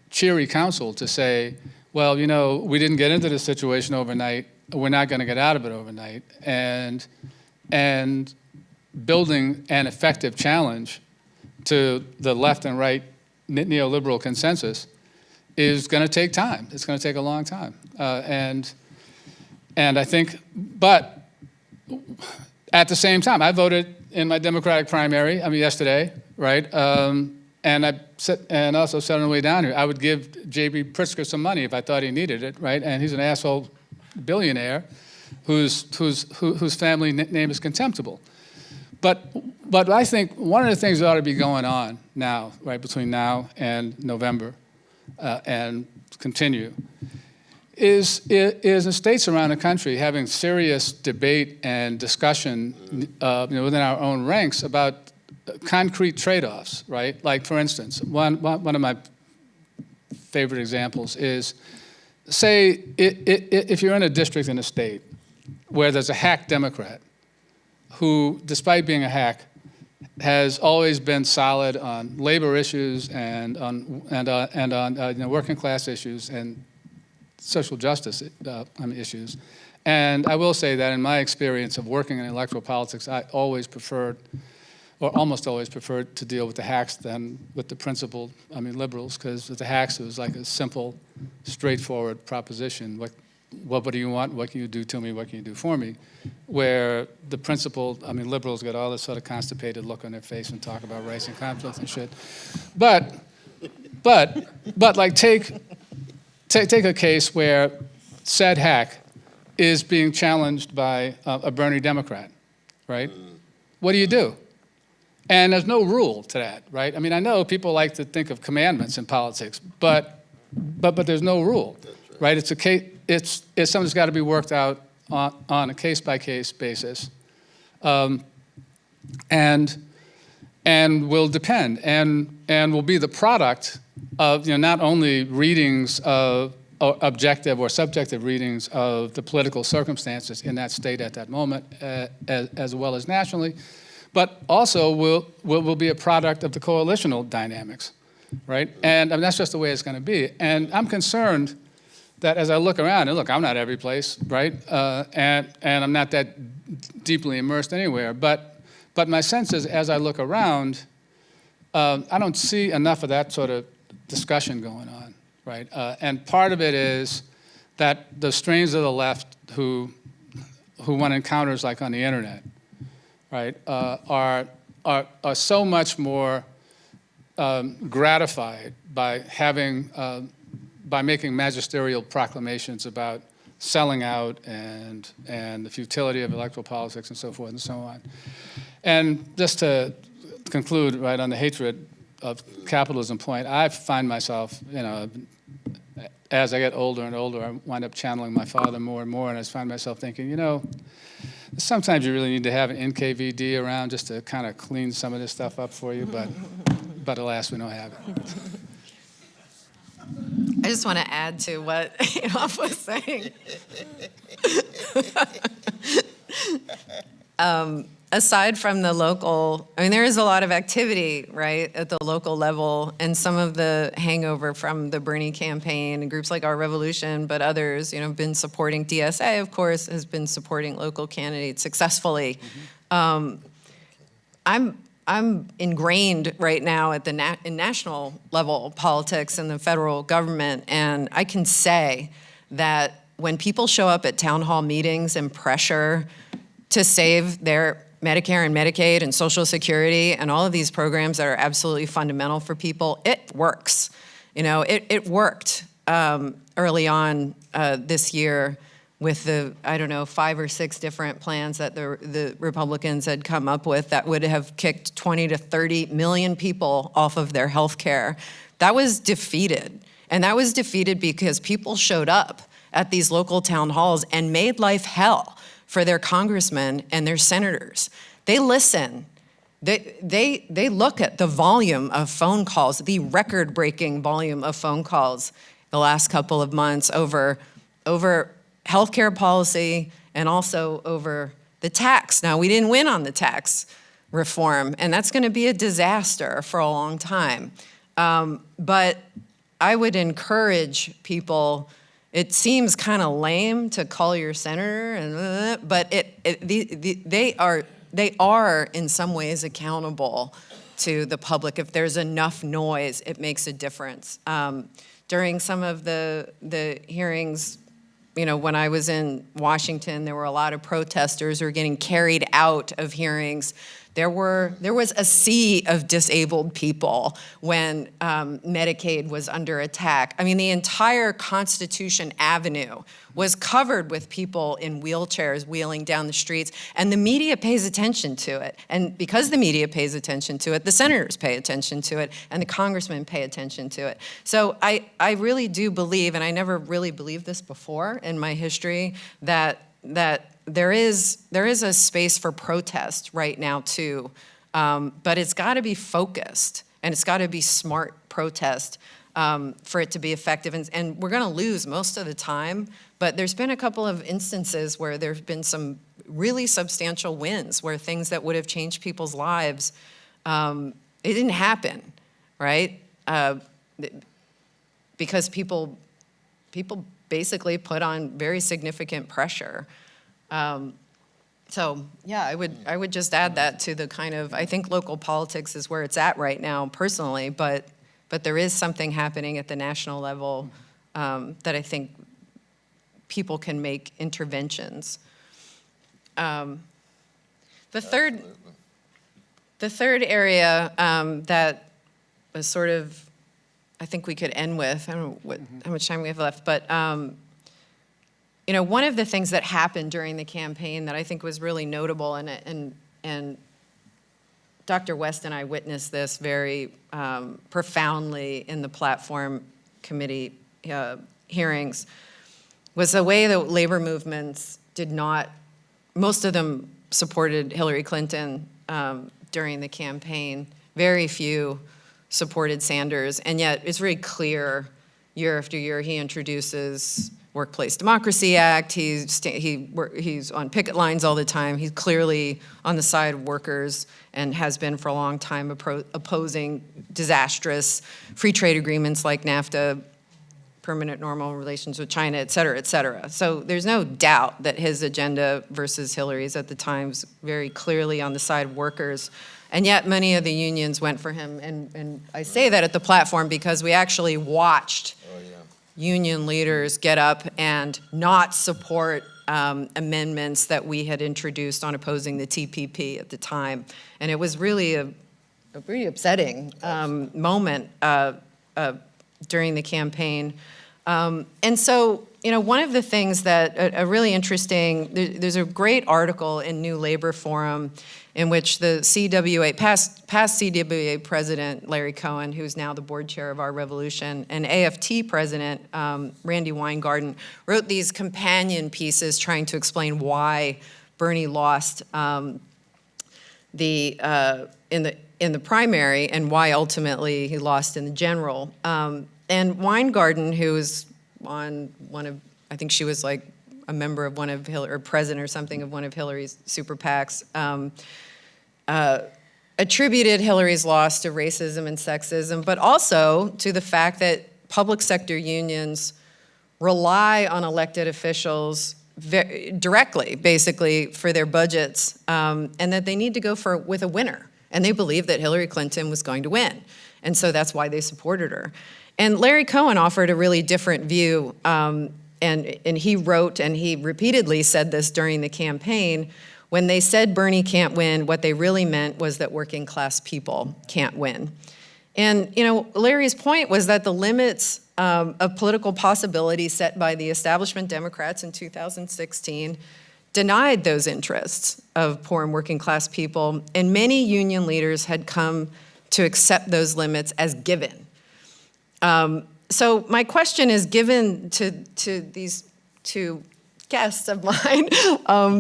cheery counsel to say, well, you know, we didn't get into this situation overnight. We're not going to get out of it overnight. And building an effective challenge to the left and right neoliberal consensus is going to take time. It's going to take a long time. And I think, but at the same time, I voted in my Democratic primary, yesterday, right? And also said on the way down here, I would give J.B. Pritzker some money if I thought he needed it, right? And he's an asshole billionaire whose family name is contemptible. But I think one of the things that ought to be going on now, right, between now and November, and continue, is in states around the country having serious debate and discussion, within our own ranks about concrete trade-offs, right? Like, for instance, one of my favorite examples is, say, if you're in a district in a state where there's a hack Democrat who, despite being a hack, has always been solid on labor issues and on working class issues and social justice issues. And I will say that in my experience of working in electoral politics, I always preferred, or almost always preferred, to deal with the hacks than with the principled, liberals, because with the hacks it was like a simple, straightforward proposition. What do you want? What can you do to me? What can you do for me? Where the principled, liberals get all this sort of constipated look on their face and talk about race and conflict and shit. But like take a case where said hack is being challenged by a Bernie Democrat, right? What do you do? And there's no rule to that, right? I know people like to think of commandments in politics, but there's no rule, right? It's a case. It's something that's got to be worked out on a case-by-case basis, and will depend, and will be the product of not only readings of objective or subjective readings of the political circumstances in that state at that moment, as well as nationally, but also will be a product of the coalitional dynamics, right? And I mean, that's just the way it's going to be. And I'm concerned that as I look around, and look, I'm not every place, right? And I'm not that deeply immersed anywhere, but my sense is, as I look around, I don't see enough of that sort of discussion going on, right? And part of it is that the strains of the left who want encounters like on the internet, right, are so much more gratified by making magisterial proclamations about selling out and the futility of electoral politics and so forth and so on. And just to conclude, right, on the hatred of capitalism point, I find myself, you know, as I get older and older, I wind up channeling my father more and more, and I just find myself thinking, you know, sometimes you really need to have an NKVD around just to kind of clean some of this stuff up for you, but alas, we don't have it. I just want to add to what Adolph was saying. Aside from the local, I mean, there is a lot of activity, right, at the local level, and some of the hangover from the Bernie campaign and groups like Our Revolution, but others, you know, have been supporting DSA, of course, has been supporting local candidates successfully. I'm ingrained right now at the in national level politics and the federal government, and I can say that when people show up at town hall meetings and pressure to save their Medicare and Medicaid and Social Security and all of these programs that are absolutely fundamental for people, it works. You know, it worked early on this year with the, I don't know, 5 or 6 different plans that the Republicans had come up with that would have kicked 20 to 30 million people off of their health care. That was defeated. And that was defeated because people showed up at these local town halls and made life hell for their congressmen and their senators. They listen. They look at the volume of phone calls, the record-breaking volume of phone calls the last couple of months over healthcare policy and also over the tax. Now, we didn't win on the tax reform, and that's going to be a disaster for a long time. But I would encourage people. It seems kind of lame to call your senator, but they are in some ways accountable to the public. If there's enough noise, it makes a difference. During some of the hearings, you know, when I was in Washington, there were a lot of protesters who were getting carried out of hearings. There was a sea of disabled people when Medicaid was under attack. I mean, the entire Constitution Avenue was covered with people in wheelchairs wheeling down the streets, and the media pays attention to it. And because the media pays attention to it, the senators pay attention to it, and the congressmen pay attention to it. So I really do believe, and I never really believed this before in my history, that there is a space for protest right now too, but it's got to be focused and it's got to be smart protest for it to be effective. And we're going to lose most of the time, but there's been a couple of instances where there's been some really substantial wins where things that would have changed people's lives, it didn't happen, right? Because people basically put on very significant pressure. So yeah, I would just add that to the kind of, I think local politics is where it's at right now personally, but there is something happening at the national level that I think people can make interventions. The third area that was sort of, I think we could end with, I don't know how much time we have left, but you know, one of the things that happened during the campaign that I think was really notable, and Dr. West and I witnessed this very profoundly in the platform committee hearings, was the way that labor movements did not, most of them supported Hillary Clinton during the campaign. Very few supported Sanders, and yet it's very clear year after year he introduces Workplace Democracy Act. He's on picket lines all the time. He's clearly on the side of workers and has been for a long time opposing disastrous free trade agreements like NAFTA, permanent normal relations with China, et cetera, et cetera. So there's no doubt that his agenda versus Hillary's at the time was very clearly on the side of workers. And yet many of the unions went for him. And I say that at the platform because we actually watched union leaders get up and not support amendments that we had introduced on opposing the TPP at the time. And it was really a pretty upsetting moment during the campaign. And so, one of the things that a really interesting, there's a great article in New Labor Forum in which the CWA, past CWA president Larry Cohen, who's now the board chair of Our Revolution, and AFT president Randy Weingarten wrote these companion pieces trying to explain why Bernie lost in the primary and why ultimately he lost in the general. And Weingarten, who was on one of, I think she was like a member of one of or president or something of one of Hillary's super PACs, attributed Hillary's loss to racism and sexism, but also to the fact that public sector unions rely on elected officials directly, basically, for their budgets, and that they need to go with a winner. And they believed that Hillary Clinton was going to win. And so that's why they supported her. And Larry Cohen offered a really different view, and he wrote, and he repeatedly said this during the campaign, when they said Bernie can't win, what they really meant was that working class people can't win. And, Larry's point was that the limits of political possibility set by the establishment Democrats in 2016 denied those interests of poor and working class people, and many union leaders had come to accept those limits as given. So my question is, given to these two guests of mine,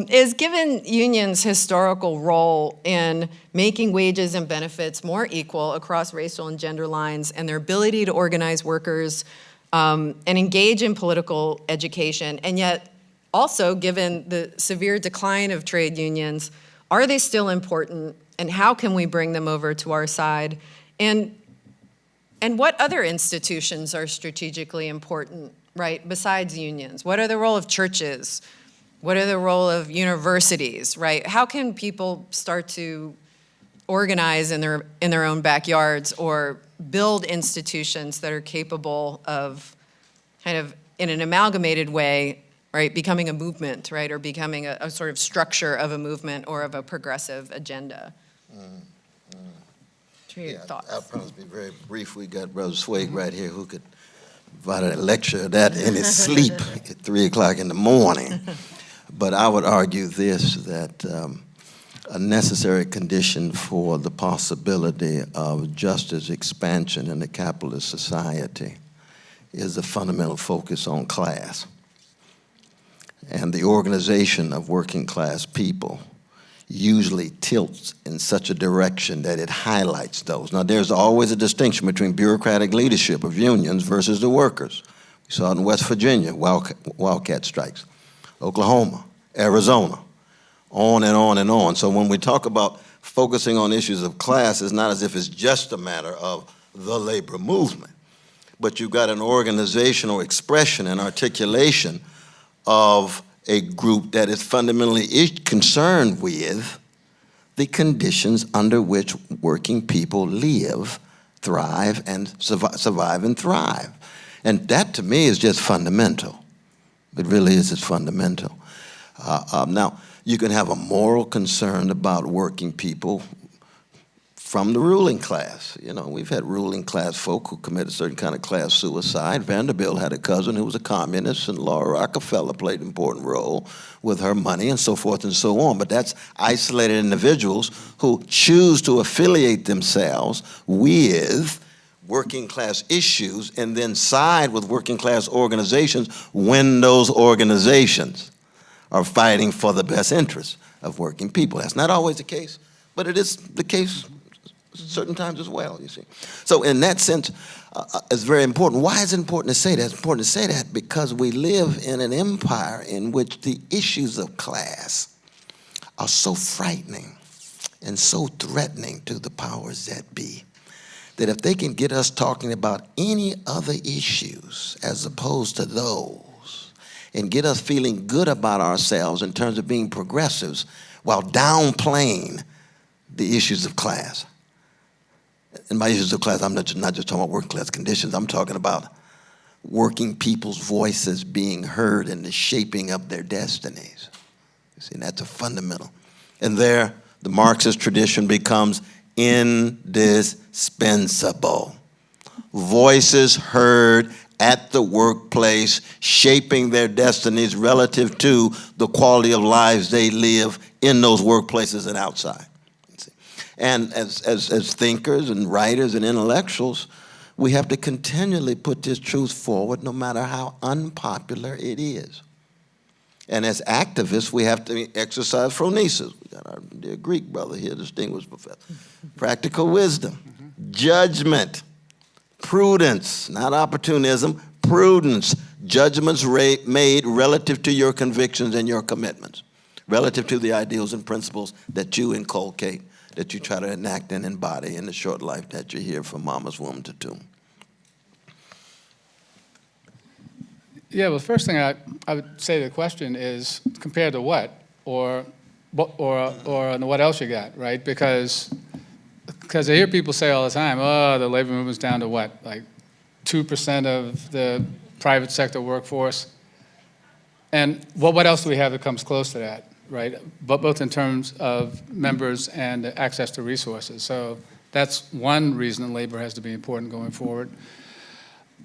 is given unions' historical role in making wages and benefits more equal across racial and gender lines, and their ability to organize workers and engage in political education, and yet also given the severe decline of trade unions, are they still important, and how can we bring them over to our side? And what other institutions are strategically important, right, besides unions? What are the role of churches? What are the role of universities, right? How can people start to organize in their own backyards or build institutions that are capable of kind of, in an amalgamated way, right, becoming a movement, right, or becoming a sort of structure of a movement or of a progressive agenda? Thoughts? I'll promise to be very brief. We got Brother Swig right here who could provide a lecture of that in his sleep at 3 o'clock in the morning. But I would argue this, that a necessary condition for the possibility of justice expansion in a capitalist society is a fundamental focus on class and the organization of working class people usually tilts in such a direction that it highlights those. Now, there's always a distinction between bureaucratic leadership of unions versus the workers. We saw it in West Virginia, wildcat strikes, Oklahoma, Arizona, on and on and on. So when we talk about focusing on issues of class, it's not as if it's just a matter of the labor movement, but you've got an organizational expression and articulation of a group that is fundamentally concerned with the conditions under which working people live, thrive, and survive and thrive. And that, to me, is just fundamental. It really is, it's fundamental. Now, you can have a moral concern about working people from the ruling class. We've had ruling class folk who committed a certain kind of class suicide. Vanderbilt had a cousin who was a communist, and Laura Rockefeller played an important role with her money and so forth and so on. But that's isolated individuals who choose to affiliate themselves with working class issues and then side with working class organizations when those organizations are fighting for the best interests of working people. That's not always the case, but it is the case certain times as well, you see. So in that sense, it's very important. Why is it important to say that? It's important to say that because we live in an empire in which the issues of class are so frightening and so threatening to the powers that be, that if they can get us talking about any other issues as opposed to those, and get us feeling good about ourselves in terms of being progressives while downplaying the issues of class. And by issues of class, I'm not just talking about working class conditions, I'm talking about working people's voices being heard in the shaping of their destinies. You see, and that's a fundamental. And there, the Marxist tradition becomes indispensable. Voices heard at the workplace, shaping their destinies relative to the quality of lives they live in those workplaces and outside. And as thinkers and writers and intellectuals, we have to continually put this truth forward no matter how unpopular it is. And as activists, we have to exercise phronesis. We got our dear Greek brother here, distinguished professor. Practical wisdom, judgment, prudence, not opportunism, prudence, judgments made relative to your convictions and your commitments, relative to the ideals and principles that you inculcate, that you try to enact and embody in the short life that you're here from mama's womb to tomb. Yeah, well, the first thing I would say to the question is compared to what? Or what else you got, right? Because I hear people say all the time, oh, the labor movement's down to what? Like 2% of the private sector workforce. And what else do we have that comes close to that, right? But both in terms of members and access to resources. So that's one reason labor has to be important going forward.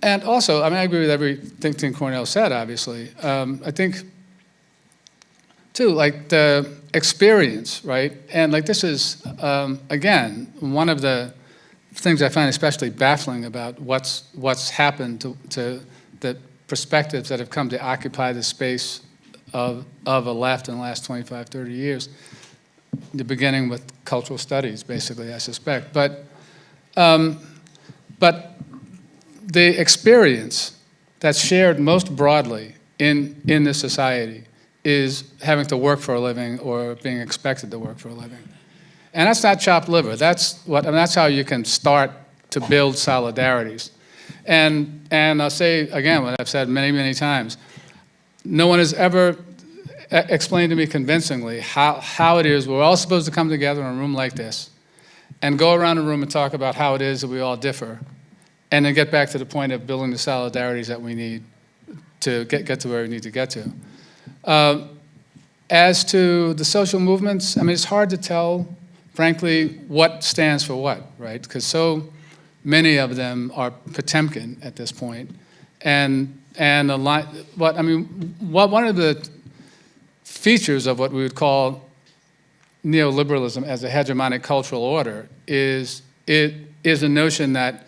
And also, I mean, I agree with everything Cornel said, obviously. I think, too, like the experience, right? And like this is, again, one of the things I find especially baffling about what's happened to the perspectives that have come to occupy the space of a left in the last 25, 30 years, the beginning with cultural studies, basically, I suspect. But the experience that's shared most broadly in this society is having to work for a living or being expected to work for a living. And that's not chopped liver. That's how you can start to build solidarities. And I'll say again what I've said many, many times. No one has ever explained to me convincingly how it is we're all supposed to come together in a room like this and go around the room and talk about how it is that we all differ, and then get back to the point of building the solidarities that we need to get to where we need to get to. As to the social movements, I mean, it's hard to tell, frankly, what stands for what, right? Because so many of them are Potemkin at this point. And one of the features of what we would call neoliberalism as a hegemonic cultural order is a notion that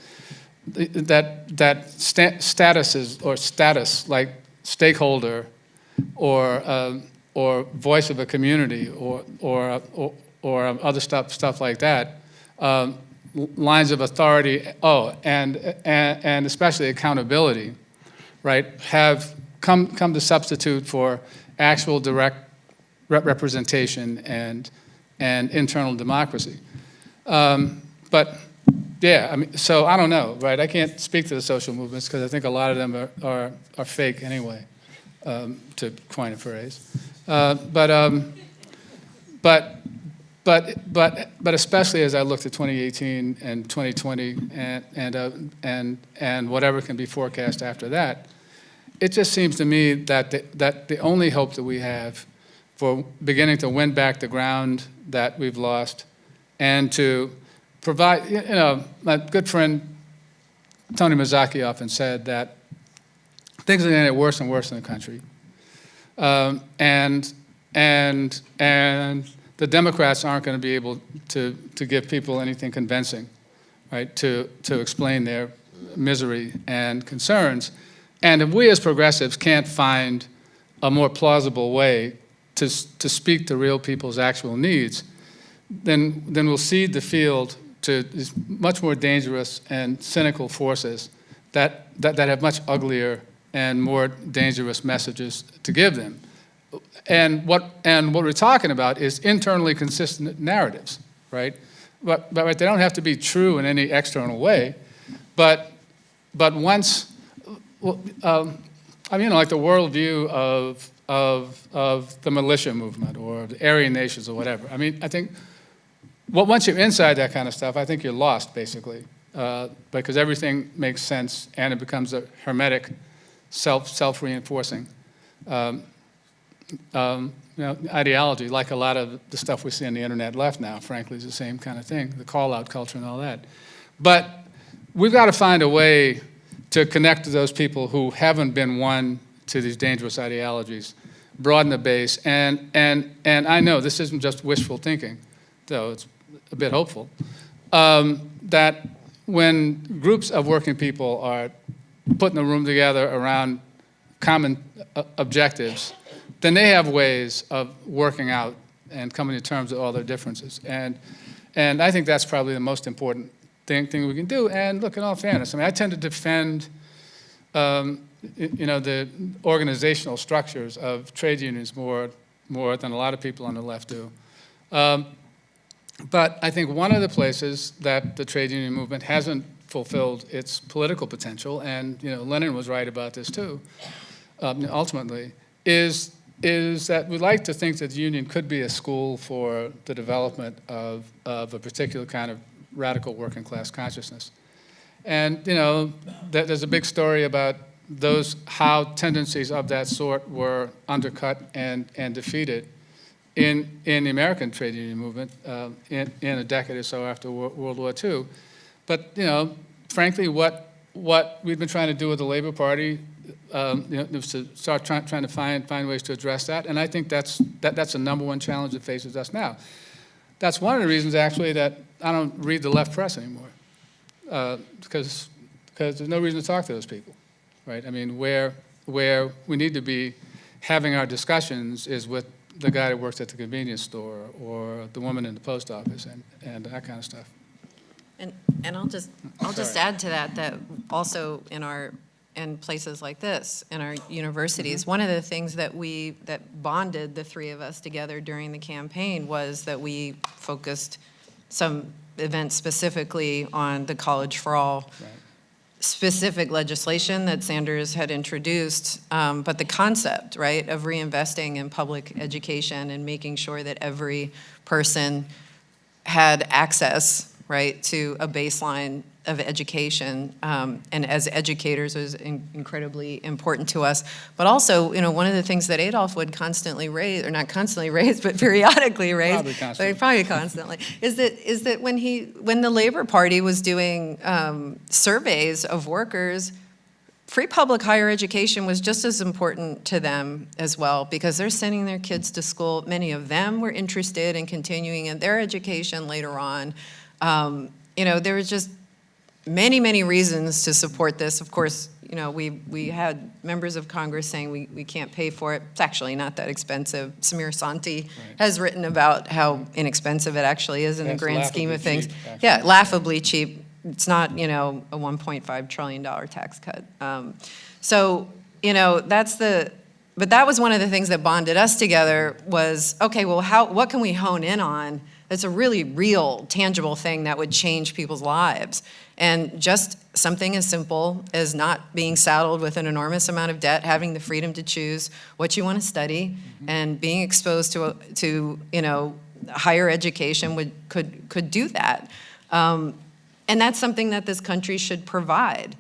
status like stakeholder or voice of a community or other stuff like that, lines of authority, and especially accountability, right, have come to substitute for actual direct representation and internal democracy. But yeah, I mean, so I don't know, right? I can't speak to the social movements because I think a lot of them are fake anyway, to coin a phrase. But especially as I look to 2018 and 2020 and whatever can be forecast after that, it just seems to me that the only hope that we have for beginning to win back the ground that we've lost and to provide, my good friend Tony Mazzocchi often said that things are going to get worse and worse in the country. And the Democrats aren't going to be able to give people anything convincing, right, to explain their misery and concerns. And if we as progressives can't find a more plausible way to speak to real people's actual needs, then we'll cede the field to these much more dangerous and cynical forces that have much uglier and more dangerous messages to give them. And what we're talking about is internally consistent narratives, right? But they don't have to be true in any external way. But once, like the worldview of the militia movement or the Aryan nations or whatever. I mean, I think once you're inside that kind of stuff, I think you're lost, basically, because everything makes sense and it becomes a hermetic, self-reinforcing ideology, like a lot of the stuff we see on the internet left now, frankly, is the same kind of thing, the call-out culture and all that. But we've got to find a way to connect to those people who haven't been won to these dangerous ideologies, broaden the base, and I know this isn't just wishful thinking, though it's a bit hopeful, that when groups of working people are put in a room together around common objectives, then they have ways of working out and coming to terms with all their differences. And I think that's probably the most important thing we can do. And look, in all fairness, I mean, I tend to defend the organizational structures of trade unions more than a lot of people on the left do. But I think one of the places that the trade union movement hasn't fulfilled its political potential, and Lenin was right about this too, ultimately, is that we like to think that the union could be a school for the development of a particular kind of radical working class consciousness. And there's a big story about how tendencies of that sort were undercut and defeated in the American trade union movement in a decade or so after World War II. But frankly, what we've been trying to do with the Labor Party, was to start trying to find ways to address that, and I think that's the number one challenge that faces us now. That's one of the reasons, actually, that I don't read the left press anymore, because there's no reason to talk to those people, right? I mean, where we need to be having our discussions is with the guy that works at the convenience store or the woman in the post office and that kind of stuff. And I'll just add to that also in places like this, in our universities, one of the things that bonded the three of us together during the campaign was that we focused some events specifically on the College for All specific legislation that Sanders had introduced, but the concept, right, of reinvesting in public education and making sure that every person had access, right, to a baseline of education, and as educators was incredibly important to us. But also, one of the things that Adolph would constantly raise, or not constantly raise, but periodically raise, probably constantly, is that when the Labor Party was doing surveys of workers, free public higher education was just as important to them as well, because they're sending their kids to school. Many of them were interested in continuing in their education later on. There was just many reasons to support this. Of course, we had members of Congress saying we can't pay for it. It's actually not that expensive. Samir Santi has written about how inexpensive it actually is in the grand scheme of things. Yeah, laughably cheap. It's not, a $1.5 trillion tax cut. But that was one of the things that bonded us together was, okay, well, what can we hone in on that's a really real, tangible thing that would change people's lives? And just something as simple as not being saddled with an enormous amount of debt, having the freedom to choose what you want to study, and being exposed to higher education could do that. And that's something that this country should provide.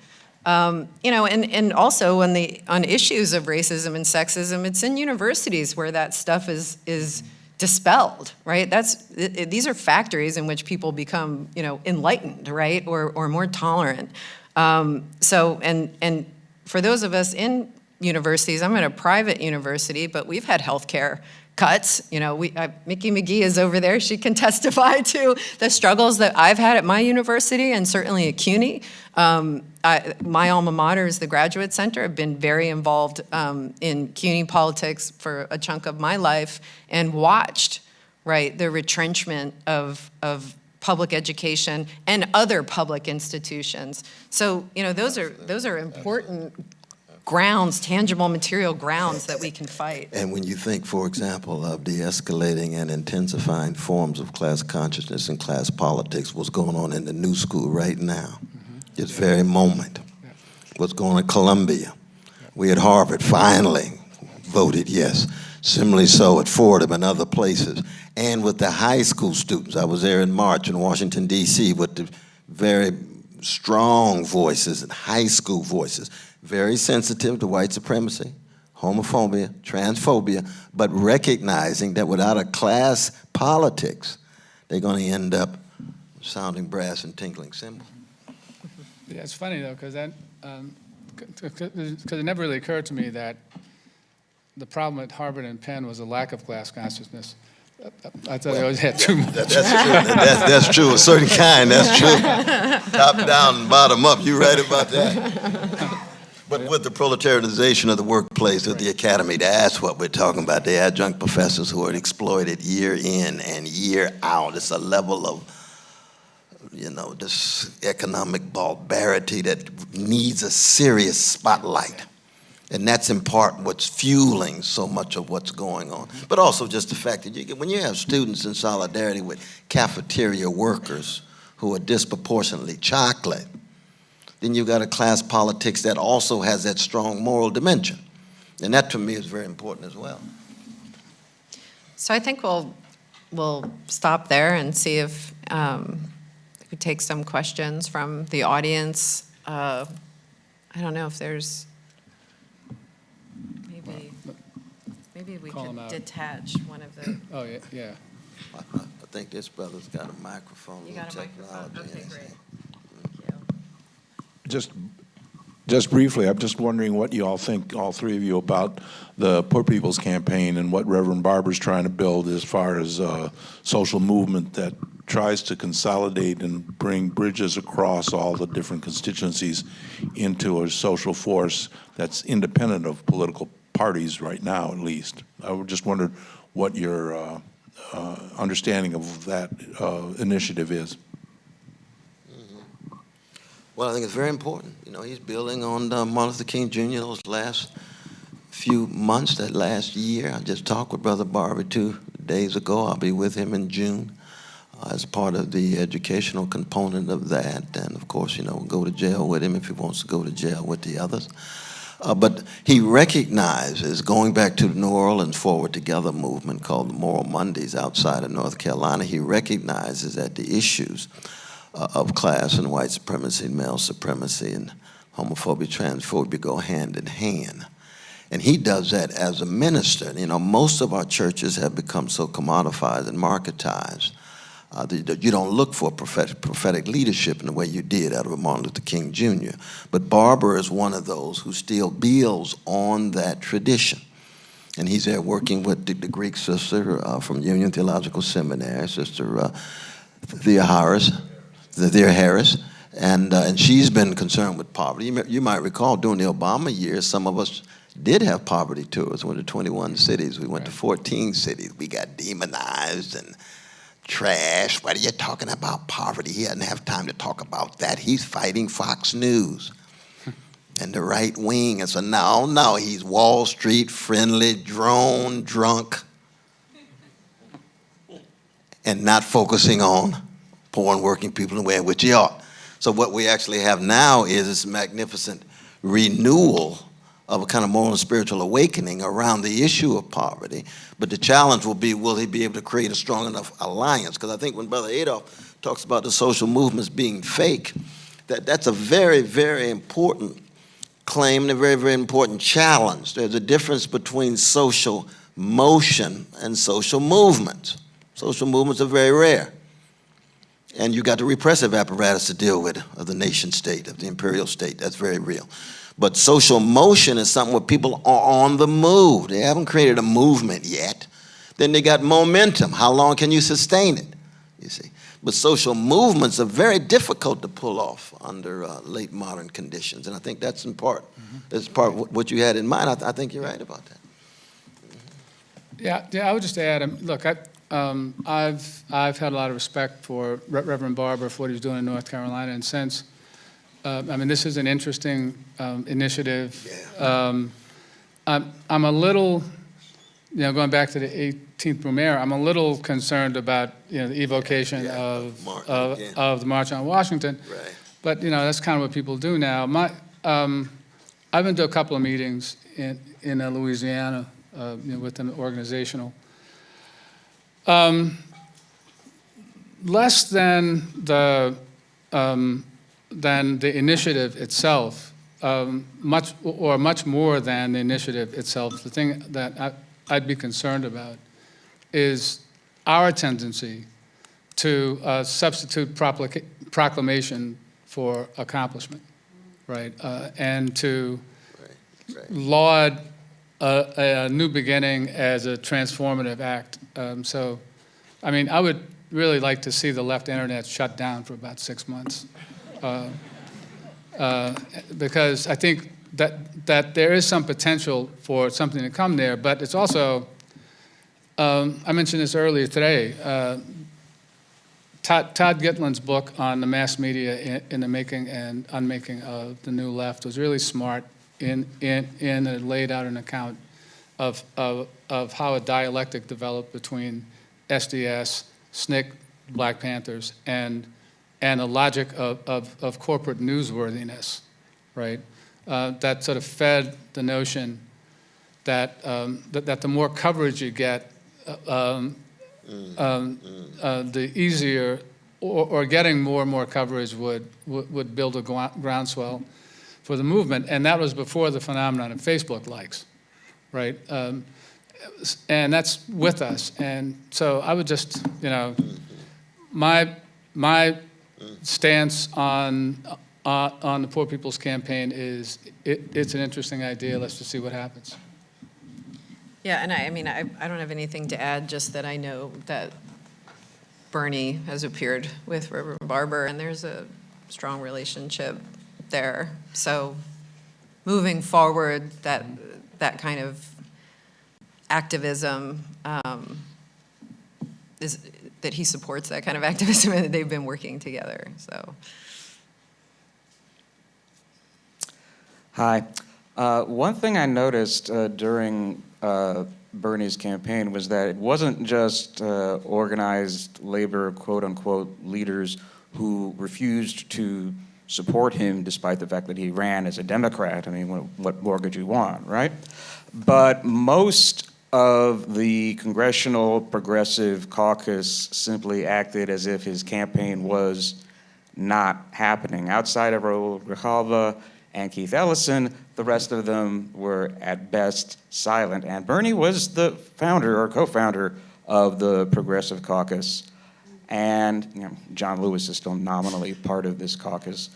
And also on issues of racism and sexism, it's in universities where that stuff is dispelled, right? These are factories in which people become, enlightened, right, or more tolerant. And for those of us in universities, I'm at a private university, but we've had healthcare cuts. Mickey McGee is over there. She can testify to the struggles that I've had at my university and certainly at CUNY. My alma mater is the Graduate Center. I've been very involved in CUNY politics for a chunk of my life and watched, right, the retrenchment of public education and other public institutions. So, those are important grounds, tangible material grounds that we can fight. And when you think, for example, of de-escalating and intensifying forms of class consciousness and class politics, what's going on in the new school right now, this very moment, what's going on in Columbia. We at Harvard finally voted yes. Similarly so at Fordham and other places. And with the high school students, I was there in March in Washington, D.C. with the very strong voices and high school voices, very sensitive to white supremacy, homophobia, transphobia, but recognizing that without a class politics, they're going to end up sounding brass and tinkling cymbals. Yeah, it's funny though, because it never really occurred to me that the problem at Harvard and Penn was a lack of class consciousness. I thought they always had too much. That's true. That's true. A certain kind. That's true. Top down and bottom up. You're right about that. But with the proletarianization of the workplace, with the academy, that's what we're talking about. The adjunct professors who are exploited year in and year out. It's a level of, this economic barbarity that needs a serious spotlight. And that's in part what's fueling so much of what's going on. But also just the fact that when you have students in solidarity with cafeteria workers who are disproportionately chocolate, then you've got a class politics that also has that strong moral dimension. And that to me is very important as well. So I think we'll stop there and see if we take some questions from the audience. I don't know if there's, maybe we Call 'em could out. detach one of the. Oh, yeah. I think this brother's got a microphone. You got a microphone? technology in Okay, his great. hand. Thank you. Just briefly, I'm just wondering what you all think, all three of you, about the Poor People's Campaign and what Reverend Barber's trying to build as far as a social movement that tries to consolidate and bring bridges across all the different constituencies into a social force that's independent of political parties right now, at least. I just wondered what your understanding of that initiative is. Well, I think it's very important. He's building on Martin Luther King Jr. those last few months, that last year. I just talked with Brother Barber 2 days ago. I'll be with him in June as part of the educational component of that. And, of course, we'll go to jail with him if he wants to go to jail with the others. But he recognizes, going back to the New Orleans Forward Together movement called the Moral Mondays outside of North Carolina, he recognizes that the issues of class and white supremacy and male supremacy and homophobia, transphobia go hand in hand. And he does that as a minister. Most of our churches have become so commodified and marketized that you don't look for prophetic leadership in the way you did out of Martin Luther King Jr. But Barber is one of those who still builds on that tradition. And he's there working with the Greek sister from Union Theological Seminary, Sister Thea Harris, and she's been concerned with poverty. You might recall during the Obama years, some of us did have poverty tours. We went to 21 cities. We went to 14 cities. We got demonized and trash. What are you talking about poverty? He doesn't have time to talk about that. He's fighting Fox News and the right wing. And so no, he's Wall Street friendly, drone drunk, and not focusing on poor and working people in the way in which he ought. So what we actually have now is this magnificent renewal of a kind of moral and spiritual awakening around the issue of poverty. But the challenge will be, will he be able to create a strong enough alliance? Because I think when Brother Adolph talks about the social movements being fake, that's a very, very important claim and a very, very important challenge. There's a difference between social motion and social movements. Social movements are very rare. And you got the repressive apparatus to deal with of the nation state, of the imperial state. That's very real. But social motion is something where people are on the move. They haven't created a movement yet. Then they got momentum. How long can you sustain it? You see. But social movements are very difficult to pull off under late modern conditions. And I think that's in part, that's part of what you had in mind. I think you're right about that. Yeah, I would just add, look, I've had a lot of respect for Reverend Barber for what he's doing in North Carolina, and since, I mean, this is an interesting initiative. I'm a little, going back to the 18th Brumaire, I'm a little concerned about, the evocation of the March on Washington. Right. But, that's kind of what people do now. I've been to a couple of meetings in Louisiana, with an organizational. Less than the initiative itself, much more than the initiative itself. The thing that I'd be concerned about is our tendency to substitute proclamation for accomplishment, right? And to laud a new beginning as a transformative act. So, I mean, I would really like to see the left internet shut down for about 6 months. Because I think that there is some potential for something to come there, but it's also, I mentioned this earlier today, Todd Gitlin's book on the mass media in the making and unmaking of the new left was really smart in it laid out an account of how a dialectic developed between SDS, SNCC, Black Panthers, and a logic of corporate newsworthiness, right? That sort of fed the notion that that the more coverage you get, the easier, or getting more and more coverage would build a groundswell for the movement, and that was before the phenomenon of Facebook likes, right? And that's with us, and so I would just, my stance on the Poor People's Campaign is it's an interesting idea. Let's just see what happens. Yeah, and I mean, I don't have anything to add, just that I know that Bernie has appeared with Reverend Barber, and there's a strong relationship there. So moving forward, that kind of activism is that he supports that kind of activism, and they've been working together. So. Hi. One thing I noticed during Bernie's campaign was that it wasn't just organized labor, quote unquote, leaders who refused to support him despite the fact that he ran as a Democrat. I mean, what more could you want, right? But most of the Congressional Progressive Caucus simply acted as if his campaign was not happening. Outside of Raul Grijalva and Keith Ellison, the rest of them were at best silent. And Bernie was the founder or co-founder of the Progressive Caucus. And John Lewis is still nominally part of this caucus.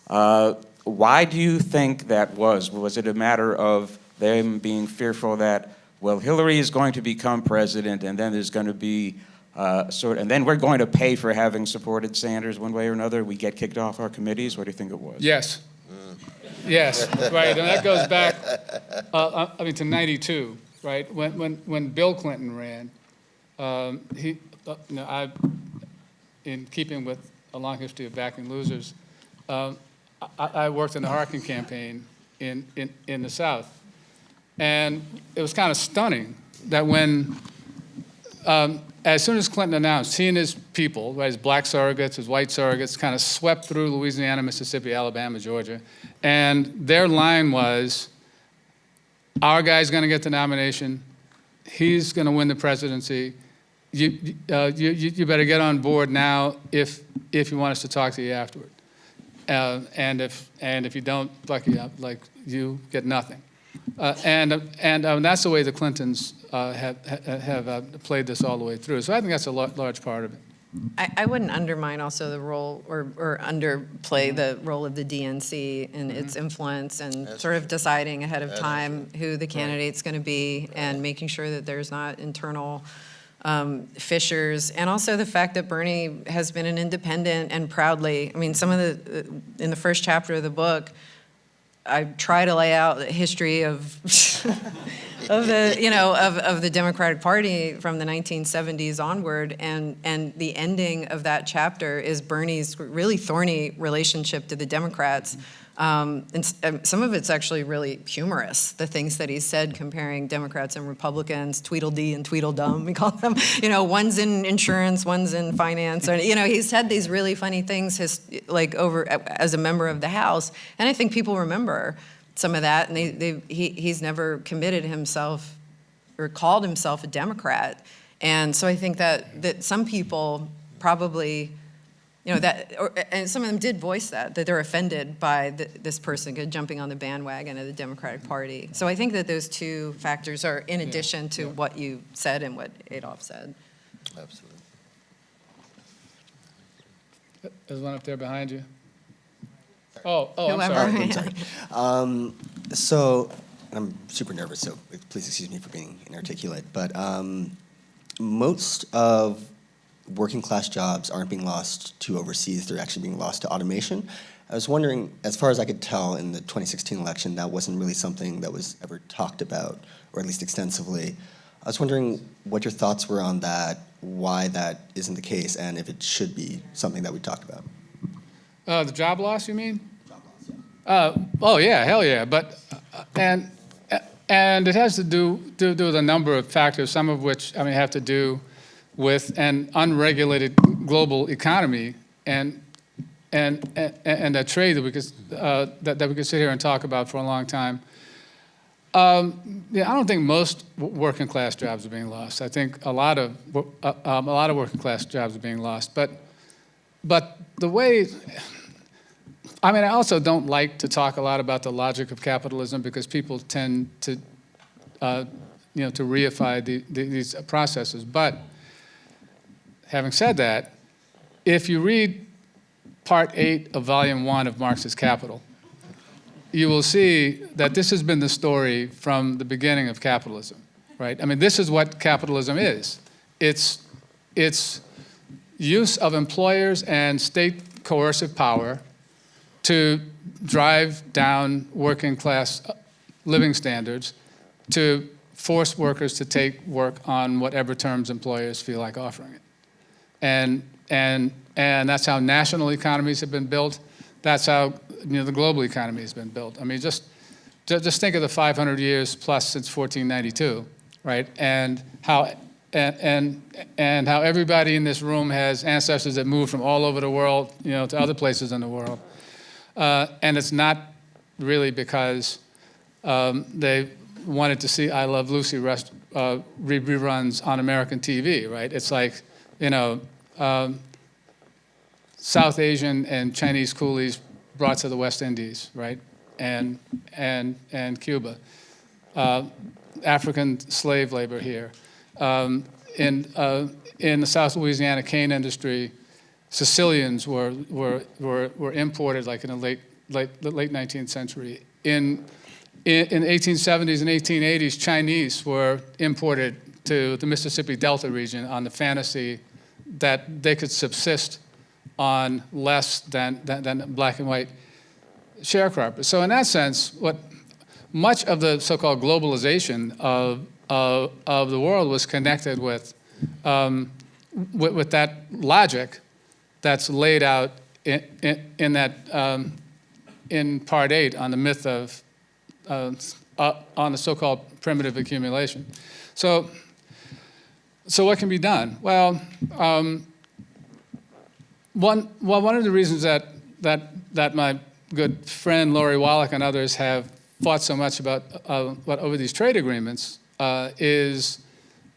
Why do you think that was? Was it a matter of them being fearful that, well, Hillary is going to become president, and then there's going to be and then we're going to pay for having supported Sanders one way or another? We get kicked off our committees? What do you think it was? Yes. Yes, right, and that goes back, to '92, right? When Bill Clinton ran, in keeping with a long history of backing losers, I worked in the Harkin campaign in the South, and it was kind of stunning that when, as soon as Clinton announced, he and his people, right, his black surrogates, his white surrogates, kind of swept through Louisiana, Mississippi, Alabama, Georgia, and their line was, our guy's going to get the nomination, he's going to win the presidency, you better get on board now if you want us to talk to you afterward. And if you don't, you get nothing. And that's the way the Clintons have played this all the way through. So I think that's a large part of it. I wouldn't undermine also the role or underplay the role of the DNC and its influence and sort of deciding ahead of time who the candidate's going to be and making sure that there's not internal fissures. And also the fact that Bernie has been an independent and proudly, I mean, some of in the first chapter of the book, I try to lay out the history of of the, you know, of the Democratic Party from the 1970s onward, and the ending of that chapter is Bernie's really thorny relationship to the Democrats. And some of it's actually really humorous, the things that he said comparing Democrats and Republicans, Tweedledee and Tweedledum, we call them. You know, one's in insurance, one's in finance. Or, you know, he's said these really funny things over as a member of the House. And I think people remember some of that, and he's never committed himself or called himself a Democrat. And so I think that some people probably, you know, and some of them did voice that they're offended by this person jumping on the bandwagon of the Democratic Party. So I think that those two factors are in addition to what you said and what Adolph said. Absolutely. There's one up there behind you. Oh, I'm Whoever. sorry. So I'm super nervous, so please excuse me for being inarticulate, but most of working class jobs aren't being lost to overseas, they're actually being lost to automation. I was wondering, as far as I could tell in the 2016 election, that wasn't really something that was ever talked about, or at least extensively. I was wondering what your thoughts were on that, why that isn't the case, and if it should be something that we talked about. The job loss, you mean? Job loss, yeah. Oh yeah, hell yeah. But and it has to do with a number of factors, some of which have to do with an unregulated global economy and a trade that we could sit here and talk about for a long time. I don't think most working class jobs are being lost. I think a lot of working class jobs are being lost. But the way, I also don't like to talk a lot about the logic of capitalism because people tend to reify these processes. But having said that, if you read Part 8 of Volume 1 of Marx's Capital, you will see that this has been the story from the beginning of capitalism, right? This is what capitalism is. It's use of employers and state coercive power to drive down working class living standards, to force workers to take work on whatever terms employers feel like offering it. And that's how national economies have been built. That's how the global economy has been built. Just think of the 500 years plus since 1492, right? And how everybody in this room has ancestors that moved from all over the world, to other places in the world. And it's not really because they wanted to see I Love Lucy reruns on American TV, right? It's like, South Asian and Chinese coolies brought to the West Indies, right? And Cuba. African slave labor here. In the South Louisiana cane industry, Sicilians were imported like in the late 19th century. In the 1870s and 1880s, Chinese were imported to the Mississippi Delta region on the fantasy that they could subsist on less than black and white sharecroppers. So in that sense, what much of the so-called globalization of the world was connected with that logic that's laid out in Part 8 on the myth of on the so-called primitive accumulation. So what can be done? Well, one of the reasons that my good friend Lori Wallach and others have fought so much about over these trade agreements is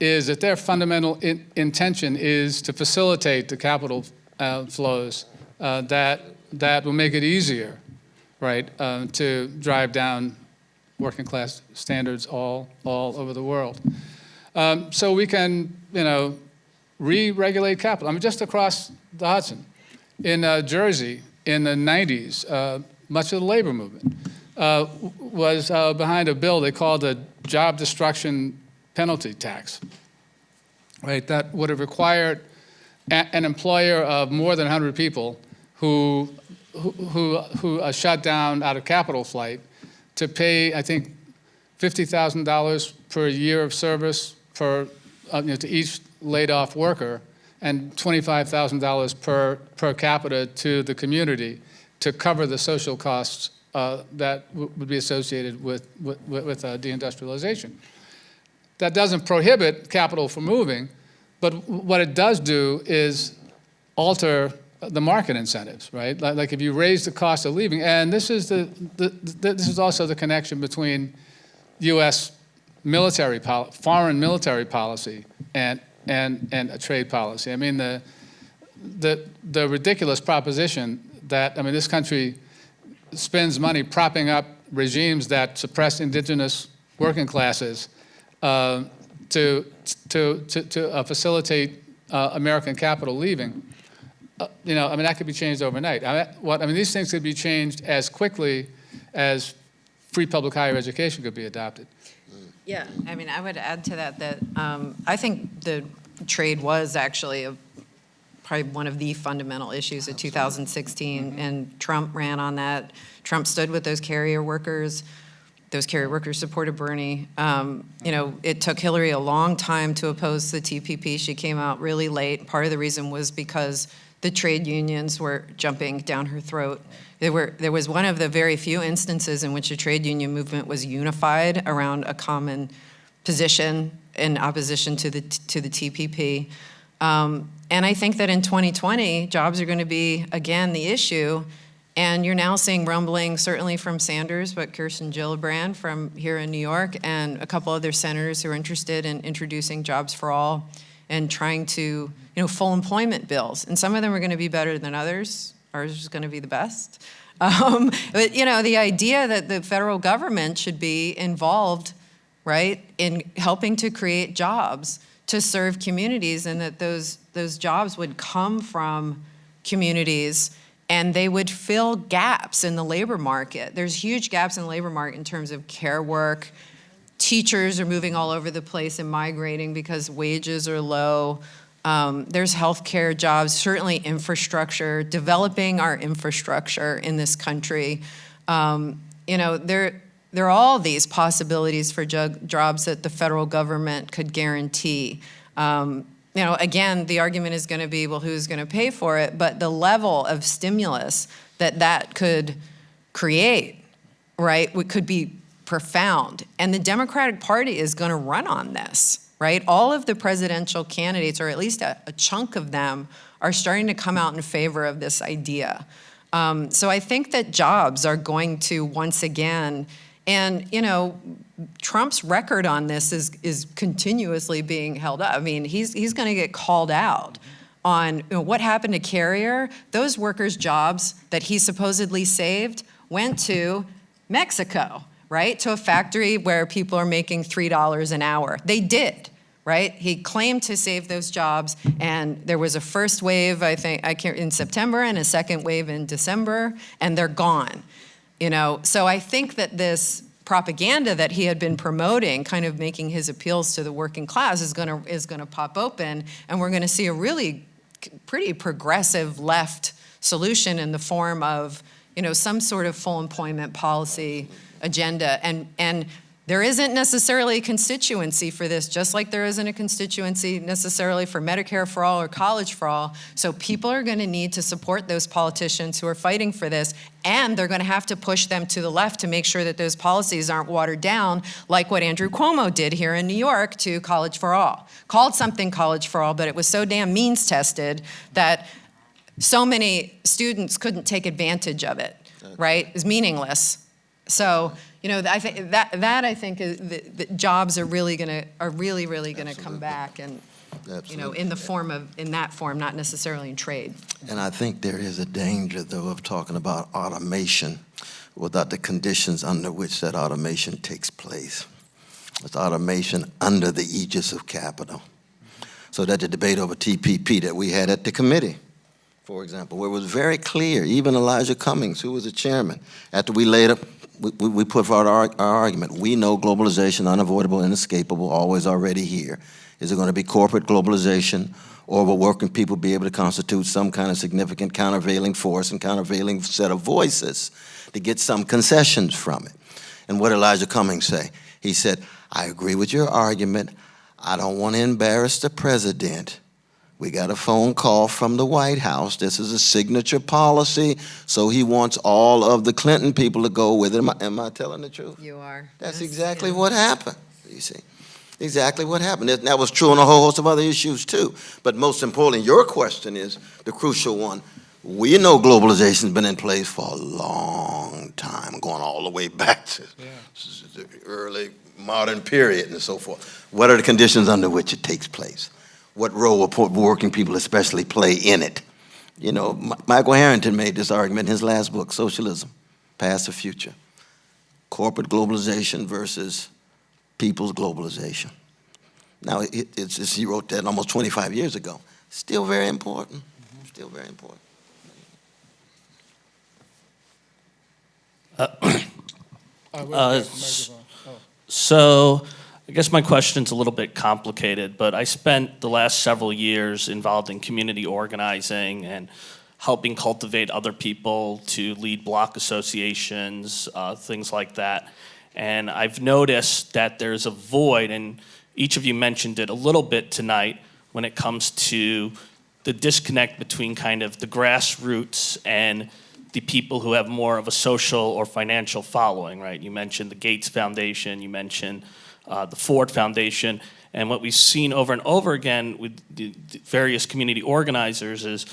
that their fundamental intention is to facilitate the capital flows that will make it easier, right, to drive down working class standards all over the world. So we can, re-regulate capital. Just across the Hudson, in Jersey, in the 90s, much of the labor movement was behind a bill they called the job destruction penalty tax, right? That would have required an employer of more than 100 people who shut down out of capital flight to pay, I think, $50,000 per year of service to each laid-off worker, and $25,000 per capita to the community to cover the social costs that would be associated with deindustrialization. That doesn't prohibit capital from moving, but what it does do is alter the market incentives, right? Like if you raise the cost of leaving, and this is this is also the connection between U.S. foreign military policy and a trade policy. I mean, the ridiculous proposition that, I mean, this country spends money propping up regimes that suppress indigenous working classes to facilitate American capital leaving. I mean, that could be changed overnight. I mean, these things could be changed as quickly as free public higher education could be adopted. Yeah, I mean, I would add to that I think the trade was actually probably one of the fundamental issues of 2016, and Trump ran on that. Trump stood with those carrier workers. Those carrier workers supported Bernie. It took Hillary a long time to oppose the TPP. She came out really late. Part of the reason was because the trade unions were jumping down her throat. There was one of the very few instances in which the trade union movement was unified around a common position in opposition to the TPP. And I think that in 2020, jobs are going to be, again, the issue. And you're now seeing rumbling, certainly from Sanders, but Kirsten Gillibrand from here in New York, and a couple other senators who are interested in introducing jobs for all and trying to, full employment bills. And some of them are going to be better than others. Ours is going to be the best. But, the idea that the federal government should be involved, right, in helping to create jobs to serve communities, and that those jobs would come from communities and they would fill gaps in the labor market. There's huge gaps in the labor market in terms of care work. Teachers are moving all over the place and migrating because wages are low. There's healthcare jobs, certainly infrastructure, developing our infrastructure in this country. There are all these possibilities for jobs that the federal government could guarantee. Again, the argument is going to be, well, who's going to pay for it? But the level of stimulus that could create, right, could be profound. And the Democratic Party is going to run on this, right? All of the presidential candidates, or at least a chunk of them, are starting to come out in favor of this idea. So I think that jobs are going to once again, and Trump's record on this is continuously being held up. I mean, he's going to get called out on what happened to Carrier. Those workers' jobs that he supposedly saved went to Mexico, right? To a factory where people are making $3 an hour. They did, right? He claimed to save those jobs, and there was a first wave, in September, and a second wave in December, and they're gone. So I think that this propaganda that he had been promoting, kind of making his appeals to the working class, is gonna pop open, and we're gonna see a really pretty progressive left solution in the form of some sort of full employment policy agenda. And there isn't necessarily a constituency for this, just like there isn't a constituency necessarily for Medicare for all or college for all. So people are going to need to support those politicians who are fighting for this, and they're going to have to push them to the left to make sure that those policies aren't watered down, like what Andrew Cuomo did here in New York to college for all. Called something college for all, but it was so damn means tested that so many students couldn't take advantage of it, right? It was meaningless. So, I think that jobs are really gonna come back, and in that form, not necessarily in trade. And I think there is a danger, though, of talking about automation without the conditions under which that automation takes place. It's automation under the aegis of capital. So that the debate over TPP that we had at the committee, for example, where it was very clear, even Elijah Cummings, who was the chairman, after we laid up, we put forward our argument. We know globalization, unavoidable, inescapable, always already here. Is it going to be corporate globalization, or will working people be able to constitute some kind of significant countervailing force and countervailing set of voices to get some concessions from it? And what did Elijah Cummings say? He said, I agree with your argument. I don't want to embarrass the president. We got a phone call from the White House. This is a signature policy, so he wants all of the Clinton people to go with it. Am I telling the truth? You are. That's Yes, exactly yeah. what happened, you see. Exactly what happened. That was true on a whole host of other issues, too. But most importantly, your question is the crucial one. We know globalization's been in place for a long time, going all the way back to the early modern period and so forth. What are the conditions under which it takes place? What role will working people especially play in it? You know, Michael Harrington made this argument in his last book, Socialism, Past or Future. Corporate globalization versus people's globalization. Now, he wrote that almost 25 years ago. Still very important. Still very important. So I guess my question's a little bit complicated, but I spent the last several years involved in community organizing and helping cultivate other people to lead block associations, things like that. And I've noticed that there's a void, and each of you mentioned it a little bit tonight, when it comes to the disconnect between kind of the grassroots and the people who have more of a social or financial following, right? You mentioned the Gates Foundation, you mentioned the Ford Foundation, and what we've seen over and over again with the various community organizers is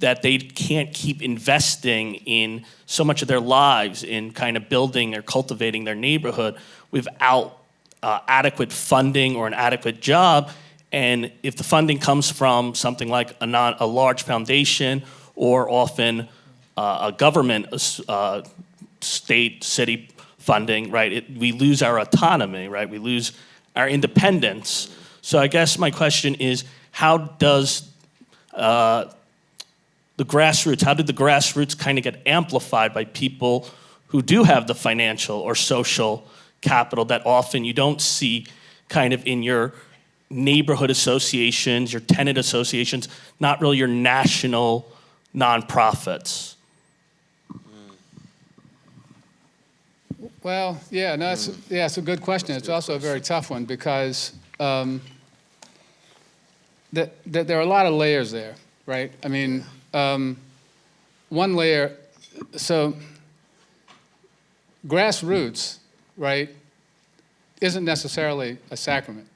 that they can't keep investing in so much of their lives in kind of building or cultivating their neighborhood without adequate funding or an adequate job. And if the funding comes from something like a large foundation or often a government, state, city funding, right, we lose our autonomy, right? We lose our independence. So I guess my question is, how does the grassroots, how did the grassroots kind of get amplified by people who do have the financial or social capital that often you don't see kind of in your neighborhood associations, your tenant associations, not really your national nonprofits? Well, yeah, no, it's a good question. It's also a very tough one because there are a lot of layers there, right? I mean, one layer, so grassroots, right, isn't necessarily a sacrament.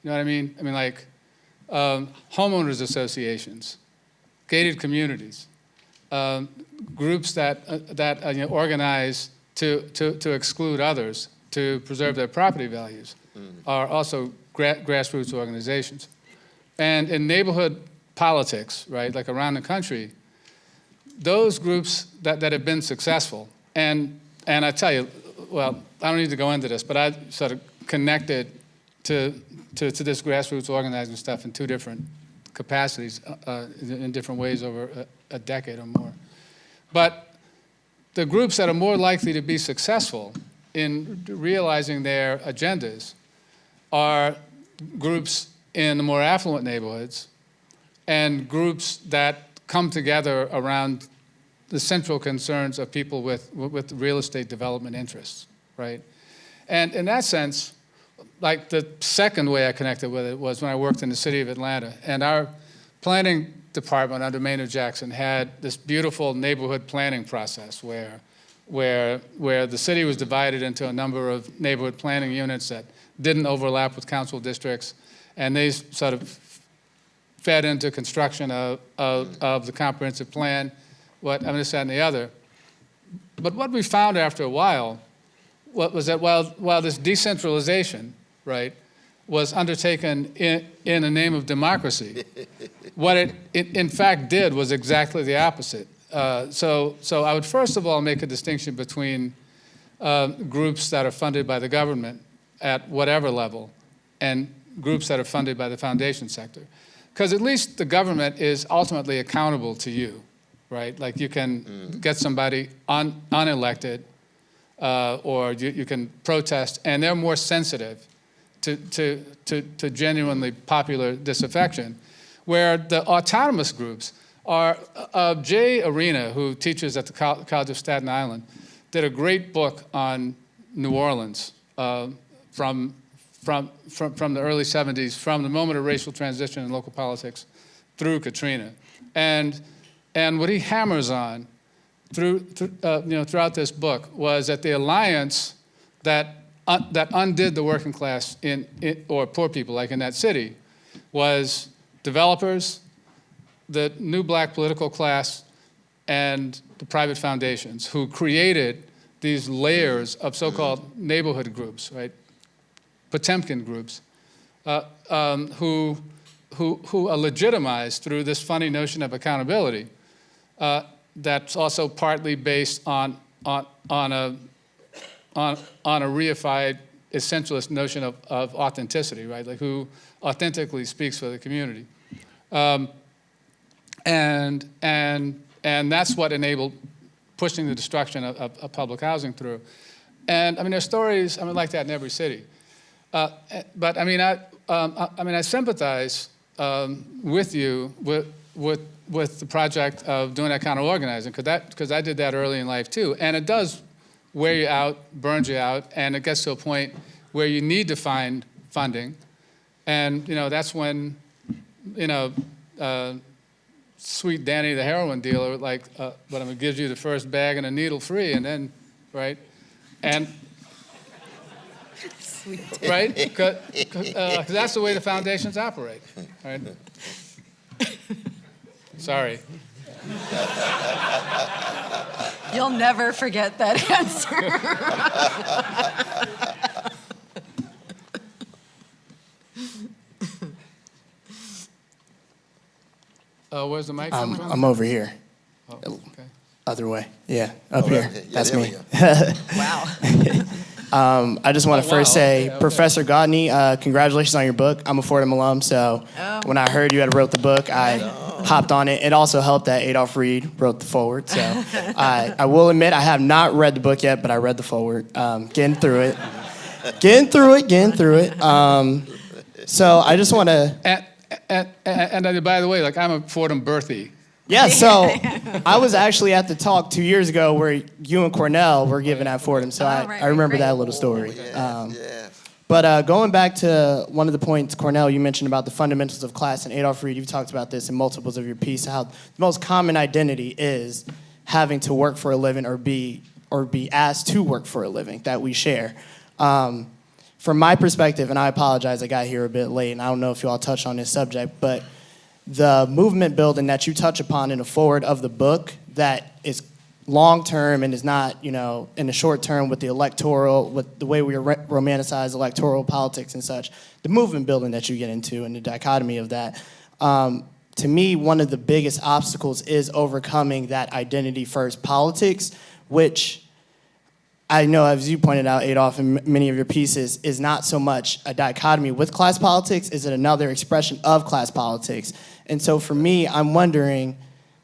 You know what I mean? I mean, like homeowners associations, gated communities, groups that you know, organize to exclude others, to preserve their property values, are also grassroots organizations. And in neighborhood politics, right, like around the country, those groups that have been successful, and I tell you, well, I don't need to go into this, but I sort of connected to this grassroots organizing stuff in two different capacities, in different ways over a decade or more. But the groups that are more likely to be successful in realizing their agendas are groups in the more affluent neighborhoods and groups that come together around the central concerns of people with real estate development interests, right? And in that sense, like the second way I connected with it was when I worked in the city of Atlanta, and our planning department under Maynard Jackson had this beautiful neighborhood planning process where the city was divided into a number of neighborhood planning units that didn't overlap with council districts, and they sort of fed into construction of the comprehensive plan, this, that, and the other. But what we found after a while was that while this decentralization, right, was undertaken in the name of democracy, what it in fact did was exactly the opposite. So I would first of all make a distinction between groups that are funded by the government at whatever level and groups that are funded by the foundation sector. Because at least the government is ultimately accountable to you, right? Like you can get somebody unelected or you can protest, and they're more sensitive to genuinely popular disaffection, where the autonomous groups are, Jay Arena, who teaches at the College of Staten Island, did a great book on New Orleans from the early 70s, from the moment of racial transition in local politics through Katrina. And what he hammers on throughout this book was that the alliance that undid the working class or poor people, like in that city, was developers, the new black political class, and the private foundations, who created these layers of so-called neighborhood groups, right? Potemkin groups, who are legitimized through this funny notion of accountability that's also partly based on a reified essentialist notion of authenticity, right? Like who authentically speaks for the community. And that's what enabled pushing the destruction of public housing through. And I mean, there's stories like that in every city. But I mean, I sympathize with you with the project of doing that kind of organizing, because I did that early in life too, and it does wear you out, burns you out, and it gets to a point where you need to find funding, and that's when sweet Danny the heroin dealer but I'm gonna give you the first bag and a needle free, and then right, and. Right? Because that's the way the foundations operate. Right? Sorry. You'll never forget that answer. Where's the mic coming from? I'm over here. Oh, okay. Other way. Yeah, up here. Yeah, That's there me. Wow. I just want to Oh, wow. first say, Okay. Professor Gautney, congratulations on your book. I'm a Fordham alum, so when I heard you had wrote the book, I hopped on it. It also helped that Adolph Reed wrote the foreword. So I will admit I have not read the book yet, but I read the foreword. Getting through it. So I just want to... And by the way, I'm a Fordham birthie. Yeah, so I was actually at the talk 2 years ago where you and Cornel were given at Fordham, so I remember that little story. But going back to one of the points, Cornel, you mentioned about the fundamentals of class, and Adolph Reed, you've talked about this in multiples of your piece, how the most common identity is having to work for a living or be asked to work for a living that we share. From my perspective, and I apologize, I got here a bit late, and I don't know if you all touched on this subject, but the movement building that you touch upon in the forward of the book that is long-term and is not, in the short term with the way we romanticize electoral politics and such, the movement building that you get into and the dichotomy of that, to me, one of the biggest obstacles is overcoming that identity-first politics, which I know, as you pointed out, Adolph, in many of your pieces, is not so much a dichotomy with class politics, is it another expression of class politics? And so for me, I'm wondering,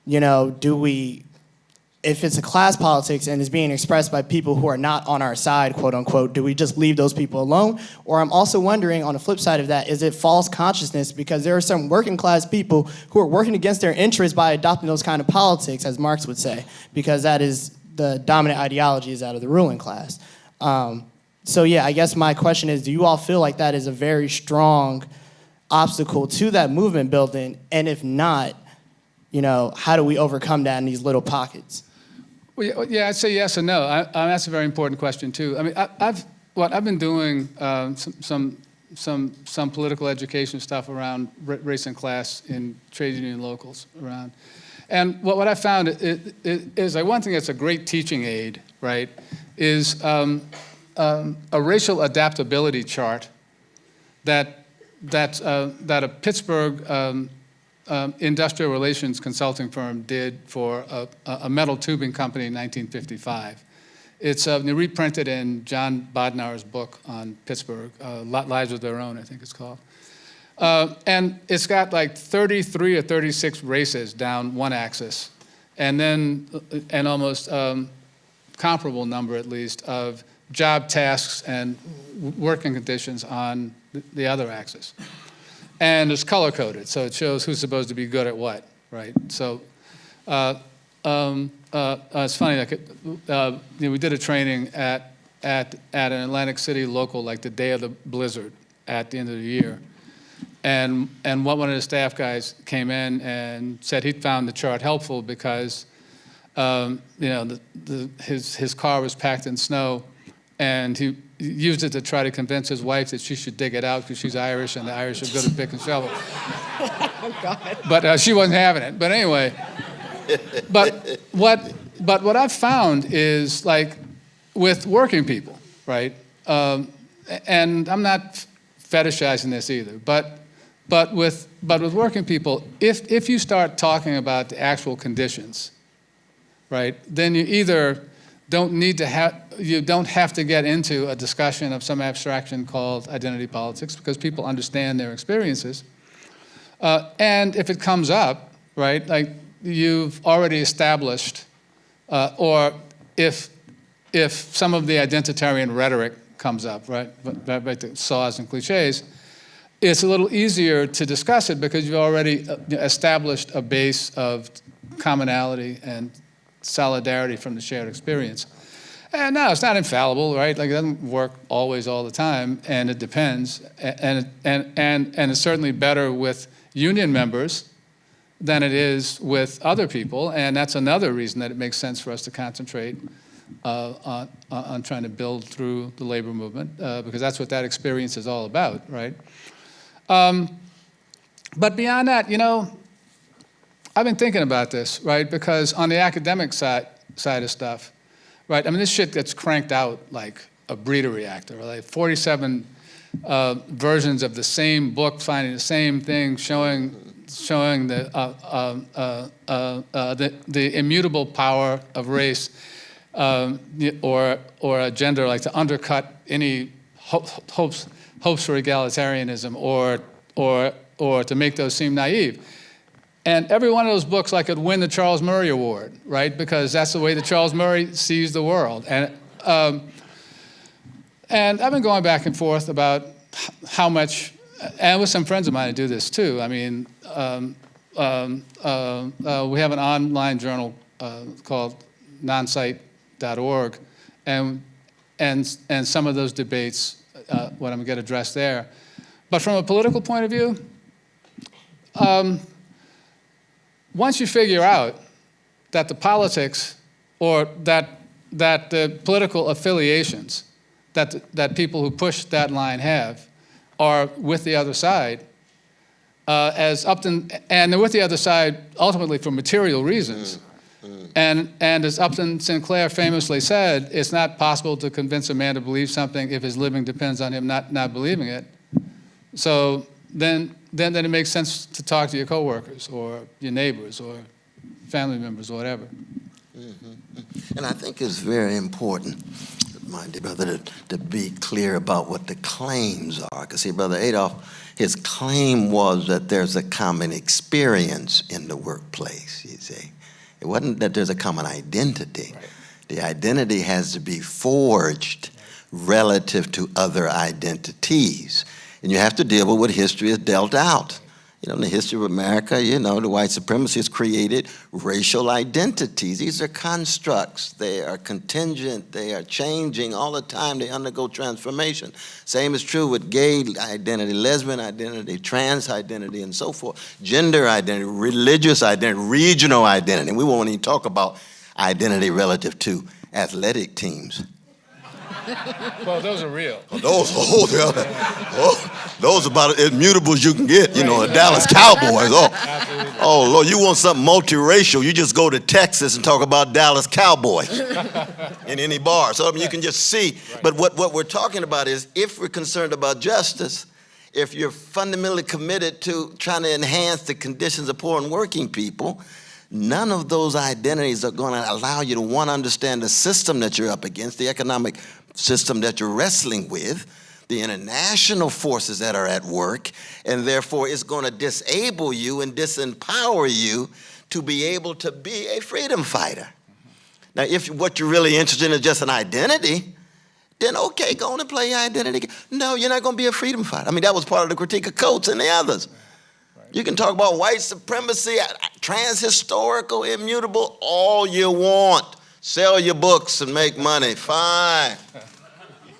if it's a class politics and is being expressed by people who are not on our side, quote unquote, do we just leave those people alone? Or I'm also wondering, on the flip side of that, is it false consciousness? Because there are some working class people who are working against their interests by adopting those kind of politics, as Marx would say, because that is the dominant ideology is out of the ruling class. So yeah, I guess my question is, do you all feel like that is a very strong obstacle to that movement building? And if not, how do we overcome that in these little pockets? Well, yeah, I'd say yes and no. That's a very important question too. I mean, I've been doing some political education stuff around race and class in trade union locals around. And what I found is one thing that's a great teaching aid, right, is a racial adaptability chart that a Pittsburgh industrial relations consulting firm did for a metal tubing company in 1955. It's reprinted in John Bodnar's book on Pittsburgh, Lives of Their Own, I think it's called. And it's got 33 or 36 races down one axis, and then an almost comparable number, at least, of job tasks and working conditions on the other axis. And it's color-coded, so it shows who's supposed to be good at what, right? So it's funny, we did a training at at an Atlantic City local, like the day of the blizzard at the end of the year. And one of the staff guys came in and said he found the chart helpful because his car was packed in snow, and he used it to try to convince his wife that she should dig it out because she's Irish and the Irish are good at pick and shovel. Oh, God. But she wasn't having it. But anyway, but what I've found is, like, with working people, right? And I'm not fetishizing this either, but with working people, if you start talking about the actual conditions, right, then you either you don't have to get into a discussion of some abstraction called identity politics because people understand their experiences. And if it comes up, right, like you've already established, or if some of the identitarian rhetoric comes up, right, the saws and cliches, it's a little easier to discuss it because you've already established a base of commonality and solidarity from the shared experience. And no, it's not infallible, right? Like, it doesn't work always all the time, and it depends. And it's certainly better with union members than it is with other people, and that's another reason that it makes sense for us to concentrate on trying to build through the labor movement, because that's what that experience is all about, right? But beyond that, I've been thinking about this, right? Because on the academic side of stuff, right? I mean, this shit gets cranked out like a breeder reactor, like 47 versions of the same book finding the same thing, showing the immutable power of race or a gender, like to undercut any hopes for egalitarianism or to make those seem naive. And every one of those books, like, could win the Charles Murray Award, right? Because that's the way that Charles Murray sees the world. And I've been going back and forth about how much, and with some friends of mine who do this too. I mean, we have an online journal called nonsite.org, and some of those debates, what I'm going to get addressed there. But from a political point of view, once you figure out that the politics or that the political affiliations that people who push that line have are with the other side, as Upton, and they're with the other side ultimately for material reasons. And as Upton Sinclair famously said, it's not possible to convince a man to believe something if his living depends on him not believing it. So then it makes sense to talk to your coworkers or your neighbors or family members or whatever. And I think it's very important, my dear brother, to be clear about what the claims are. Because, see, Brother Adolph, his claim was that there's a common experience in the workplace, you see. It wasn't that there's a common identity. Right. The identity has to be forged relative to other identities. And you have to deal with what history has dealt out. In the history of America, the white supremacists created racial identities. These are constructs. They are contingent. They are changing all the time. They undergo transformation. Same is true with gay identity, lesbian identity, trans identity, and so forth. Gender identity, religious identity, regional identity. We won't even talk about identity relative to athletic teams. Well, those are real. Those are about as immutable as you can get, the Dallas Cowboys. Oh, Lord, you want something multiracial, you just go to Texas and talk about Dallas Cowboys in any bar. So you can just see. But what we're talking about is, if we're concerned about justice, if you're fundamentally committed to trying to enhance the conditions of poor and working people, none of those identities are going to allow you to, one, understand the system that you're up against, the economic system that you're wrestling with, the international forces that are at work, and therefore it's going to disable you and disempower you to be able to be a freedom fighter. Now, if what you're really interested in is just an identity, then okay, go on and play your identity. No, you're not going to be a freedom fighter. I mean, that was part of the critique of Coates and the others. You can talk about white supremacy, trans-historical, immutable, all you want. Sell your books and make money, fine.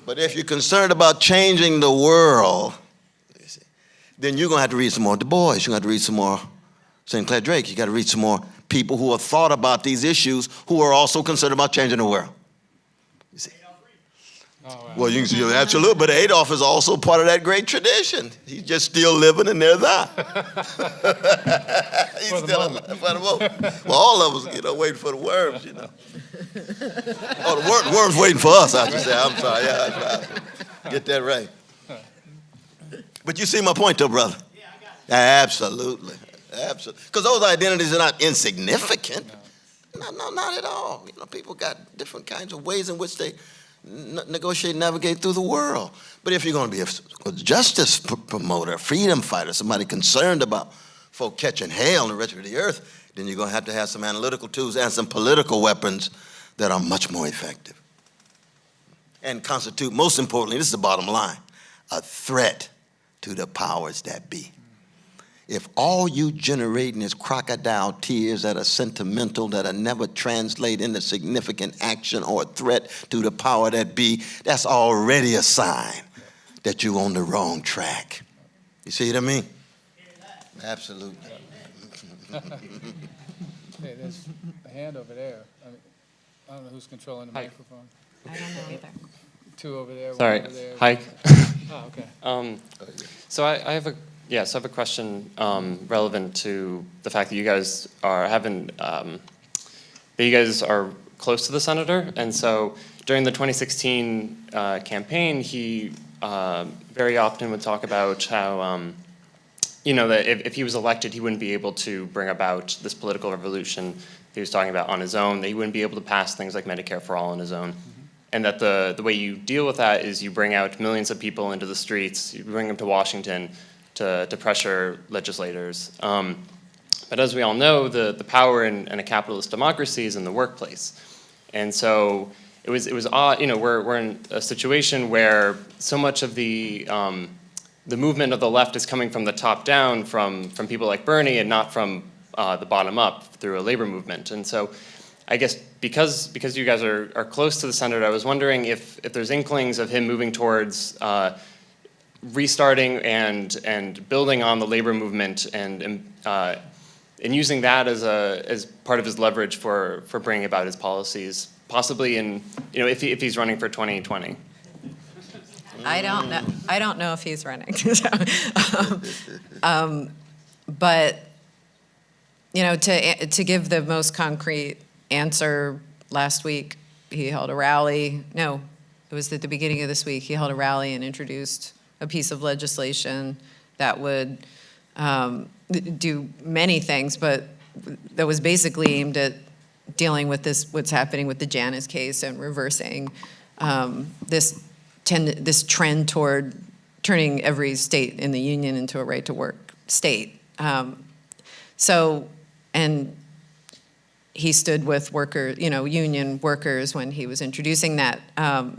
But if you're concerned about changing the world, then you're going to have to read some more Du Bois. You're going to have to read some more St. Clair Drake. You got to read some more people who have thought about these issues who are also concerned about changing the world. You see? Well, you can see, absolutely, but Adolph is also part of that great tradition. He's just still living, and there's that. He's still alive for the moment. Well, all of us, waiting for the worms, Oh, the worms waiting for us, I should say. I'm sorry. Yeah, that's right. Get that right. But you see my point, though, brother? Yeah, I got it. Absolutely. Absolutely. Because those identities are not insignificant. No, not at all. People got different kinds of ways in which they negotiate and navigate through the world. But if you're going to be a justice promoter, a freedom fighter, somebody concerned about folk catching hell in the rest of the earth, then you're going to have some analytical tools and some political weapons that are much more effective and constitute, most importantly, this is the bottom line, a threat to the powers that be. If all you generating is crocodile tears that are sentimental, that are never translate into significant action or threat to the power that be, that's already a sign that you're on the wrong track. You see what I mean? Absolutely. Hey, there's a hand over there. I don't know who's controlling the microphone. I don't know either. Two over there, Sorry. one over there. Hi. Oh, okay. So I have a question relevant to the fact that you guys are close to the senator, and so during the 2016 campaign, he very often would talk about how that if he was elected, he wouldn't be able to bring about this political revolution he was talking about on his own, that he wouldn't be able to pass things like Medicare for all on his own. And that the way you deal with that is you bring out millions of people into the streets, you bring them to Washington to pressure legislators. But as we all know, the power in a capitalist democracy is in the workplace. And so it was odd, we're in a situation where so much of the movement of the left is coming from the top down, from people like Bernie, and not from the bottom up through a labor movement. And so I guess because you guys are close to the senator, I was wondering if there's inklings of him moving towards restarting and building on the labor movement and using that as part of his leverage for bringing about his policies, possibly if he's running for 2020. I don't know if he's running. But to give the most concrete answer, last week he held a rally. No, it was at the beginning of this week. He held a rally and introduced a piece of legislation that would do many things, but that was basically aimed at dealing with what's happening with the Janus case and reversing this trend toward turning every state in the union into a right-to-work state. And he stood with union workers when he was introducing that.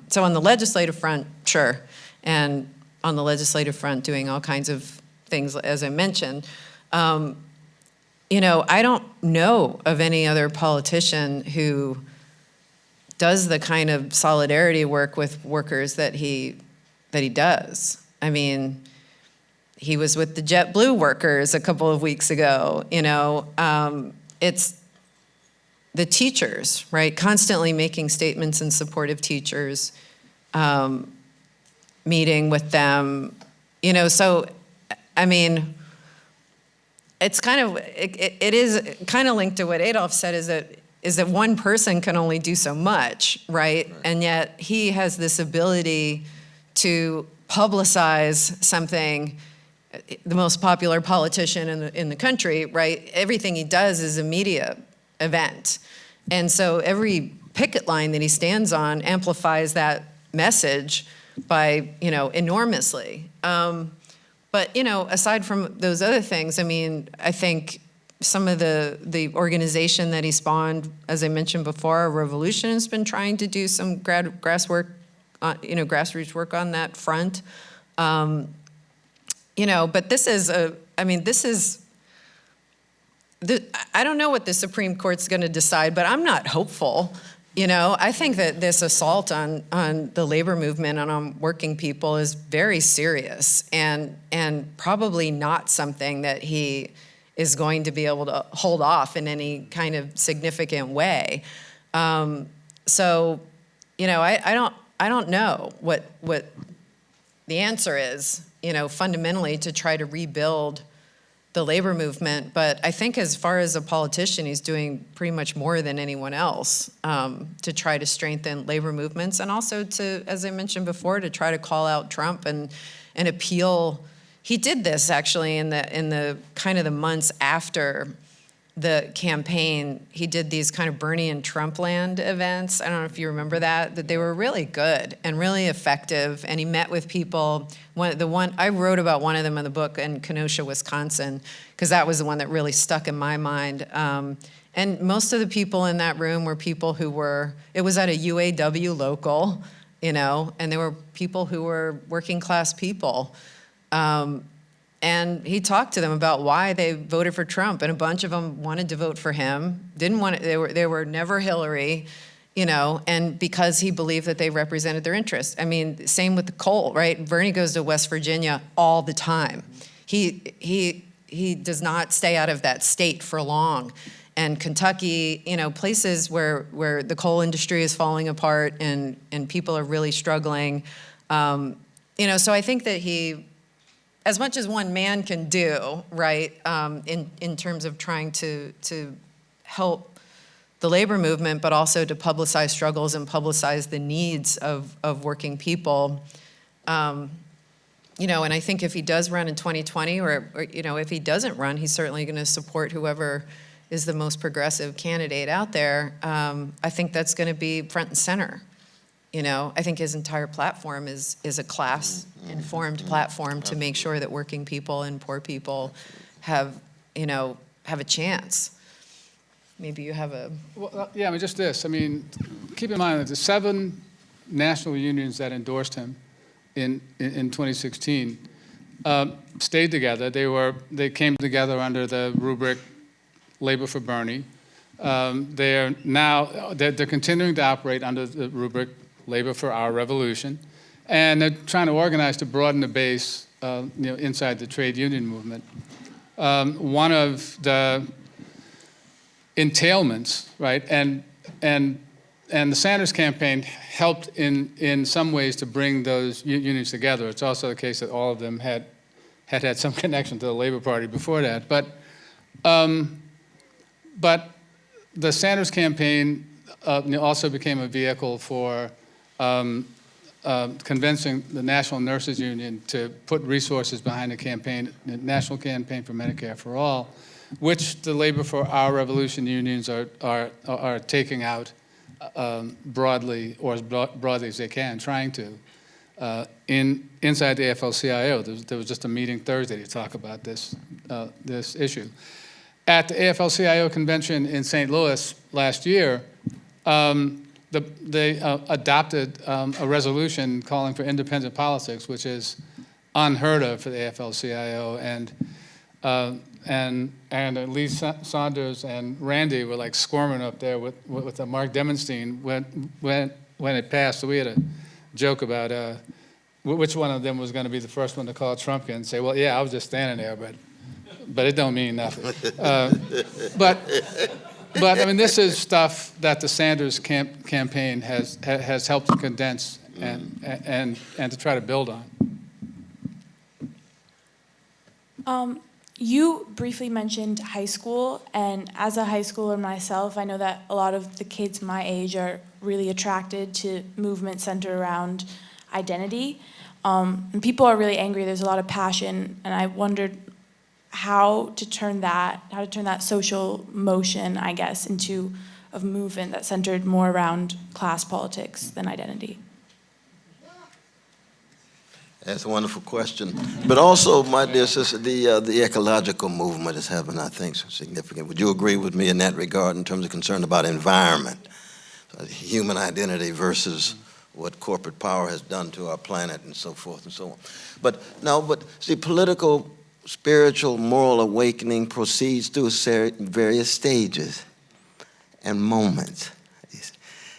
So on the legislative front, sure. And on the legislative front, doing all kinds of things, as I mentioned. I don't know of any other politician who does the kind of solidarity work with workers that he does. I mean, he was with the JetBlue workers a couple of weeks ago. It's the teachers, right? Constantly making statements in support of teachers, meeting with them, so, I mean, it's it is kind of linked to what Adolph said, is that one person can only do so much, right? And yet he has this ability to publicize something, the most popular politician in the country, right? Everything he does is a media event. And so every picket line that he stands on amplifies that message by, enormously. But, aside from those other things, I mean, I think some of the organization that he spawned, as I mentioned before, Revolution, has been trying to do some grassroots work on that front. But this is I don't know what the Supreme Court's going to decide, but I'm not hopeful I think that this assault on the labor movement and on working people is very serious and probably not something that he is going to be able to hold off in any kind of significant way. So, I don't know what the answer is, fundamentally to try to rebuild the labor movement, but I think as far as a politician, he's doing pretty much more than anyone else to try to strengthen labor movements, and also to, as I mentioned before, to try to call out Trump and appeal. He did this actually in the kind of the months after the campaign. He did these kind of Bernie and Trump land events. I don't know if you remember that they were really good and really effective. And he met with people. I wrote about one of them in the book in Kenosha, Wisconsin, because that was the one that really stuck in my mind. And most of the people in that room were people it was at a UAW local, and there were people who were working class people. And he talked to them about why they voted for Trump, and a bunch of them wanted to vote for him. They were never Hillary, and because he believed that they represented their interests. I mean, same with the coal, right? Bernie goes to West Virginia all the time. He does not stay out of that state for long. And Kentucky, places where the coal industry is falling apart and people are really struggling. So I think that he, as much as one man can do, right, in terms of trying to help the labor movement, but also to publicize struggles and publicize the needs of working people, and I think if he does run in 2020, or if he doesn't run, he's certainly going to support whoever is the most progressive candidate out there. I think that's going to be front and center. I think his entire platform is a class-informed platform to make sure that working people and poor people have a chance. Maybe you have a... Well, yeah, I mean, just this. I mean, keep in mind that the 7 national unions that endorsed him in 2016 stayed together. They came together under the rubric Labor for Bernie. They're continuing to operate under the rubric Labor for Our Revolution, and they're trying to organize to broaden the base, inside the trade union movement. One of the entailments, right, and the Sanders campaign helped in some ways to bring those unions together. It's also the case that all of them had some connection to the Labor Party before that, but the Sanders campaign also became a vehicle for convincing the National Nurses Union to put resources behind the National Campaign for Medicare for All, which the Labor for Our Revolution unions are taking out broadly, or as broadly as they can, trying to. Inside the AFL-CIO, there was just a meeting Thursday to talk about this issue. At the AFL-CIO convention in St. Louis last year, they adopted a resolution calling for independent politics, which is unheard of for the AFL-CIO, and Lee Saunders and Randy were like squirming up there with Mark Demonstein when it passed. So we had a joke about which one of them was going to be the first one to call Trump and say, "Well, yeah, I was just standing there, but it don't mean nothing." But I mean, this is stuff that the Sanders campaign has helped to condense and to try to build on. You briefly mentioned high school, and as a high schooler myself, I know that a lot of the kids my age are really attracted to movements centered around identity. And people are really angry. There's a lot of passion, and I wondered how to turn that social motion, I guess, into a movement that centered more around class politics than identity. That's a wonderful question. But also, my dear sister, the ecological movement is having, I think, some significant. Would you agree with me in that regard in terms of concern about environment, human identity versus what corporate power has done to our planet and so forth and so on? But see, political, spiritual, moral awakening proceeds through various stages and moments.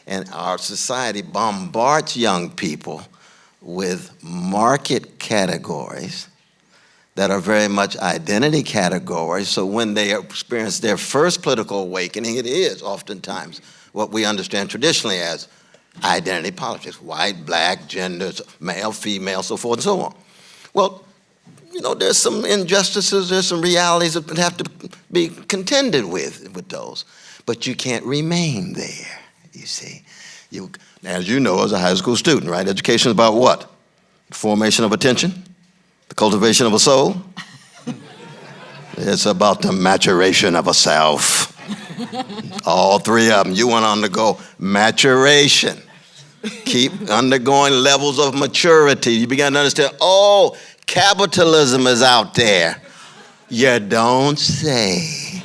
And our society bombards young people with market categories that are very much identity categories. So when they experience their first political awakening, it is oftentimes what we understand traditionally as identity politics: white, black, gender, male, female, so forth and so on. Well, you know, there's some injustices, there's some realities that have to be contended with those. But you can't remain there, you see. As you know, as a high school student, right? Education is about what? The formation of attention, the cultivation of a soul. It's about the maturation of a self. All three of them. You want to undergo maturation. Keep undergoing levels of maturity. You begin to understand, oh, capitalism is out there. You don't say.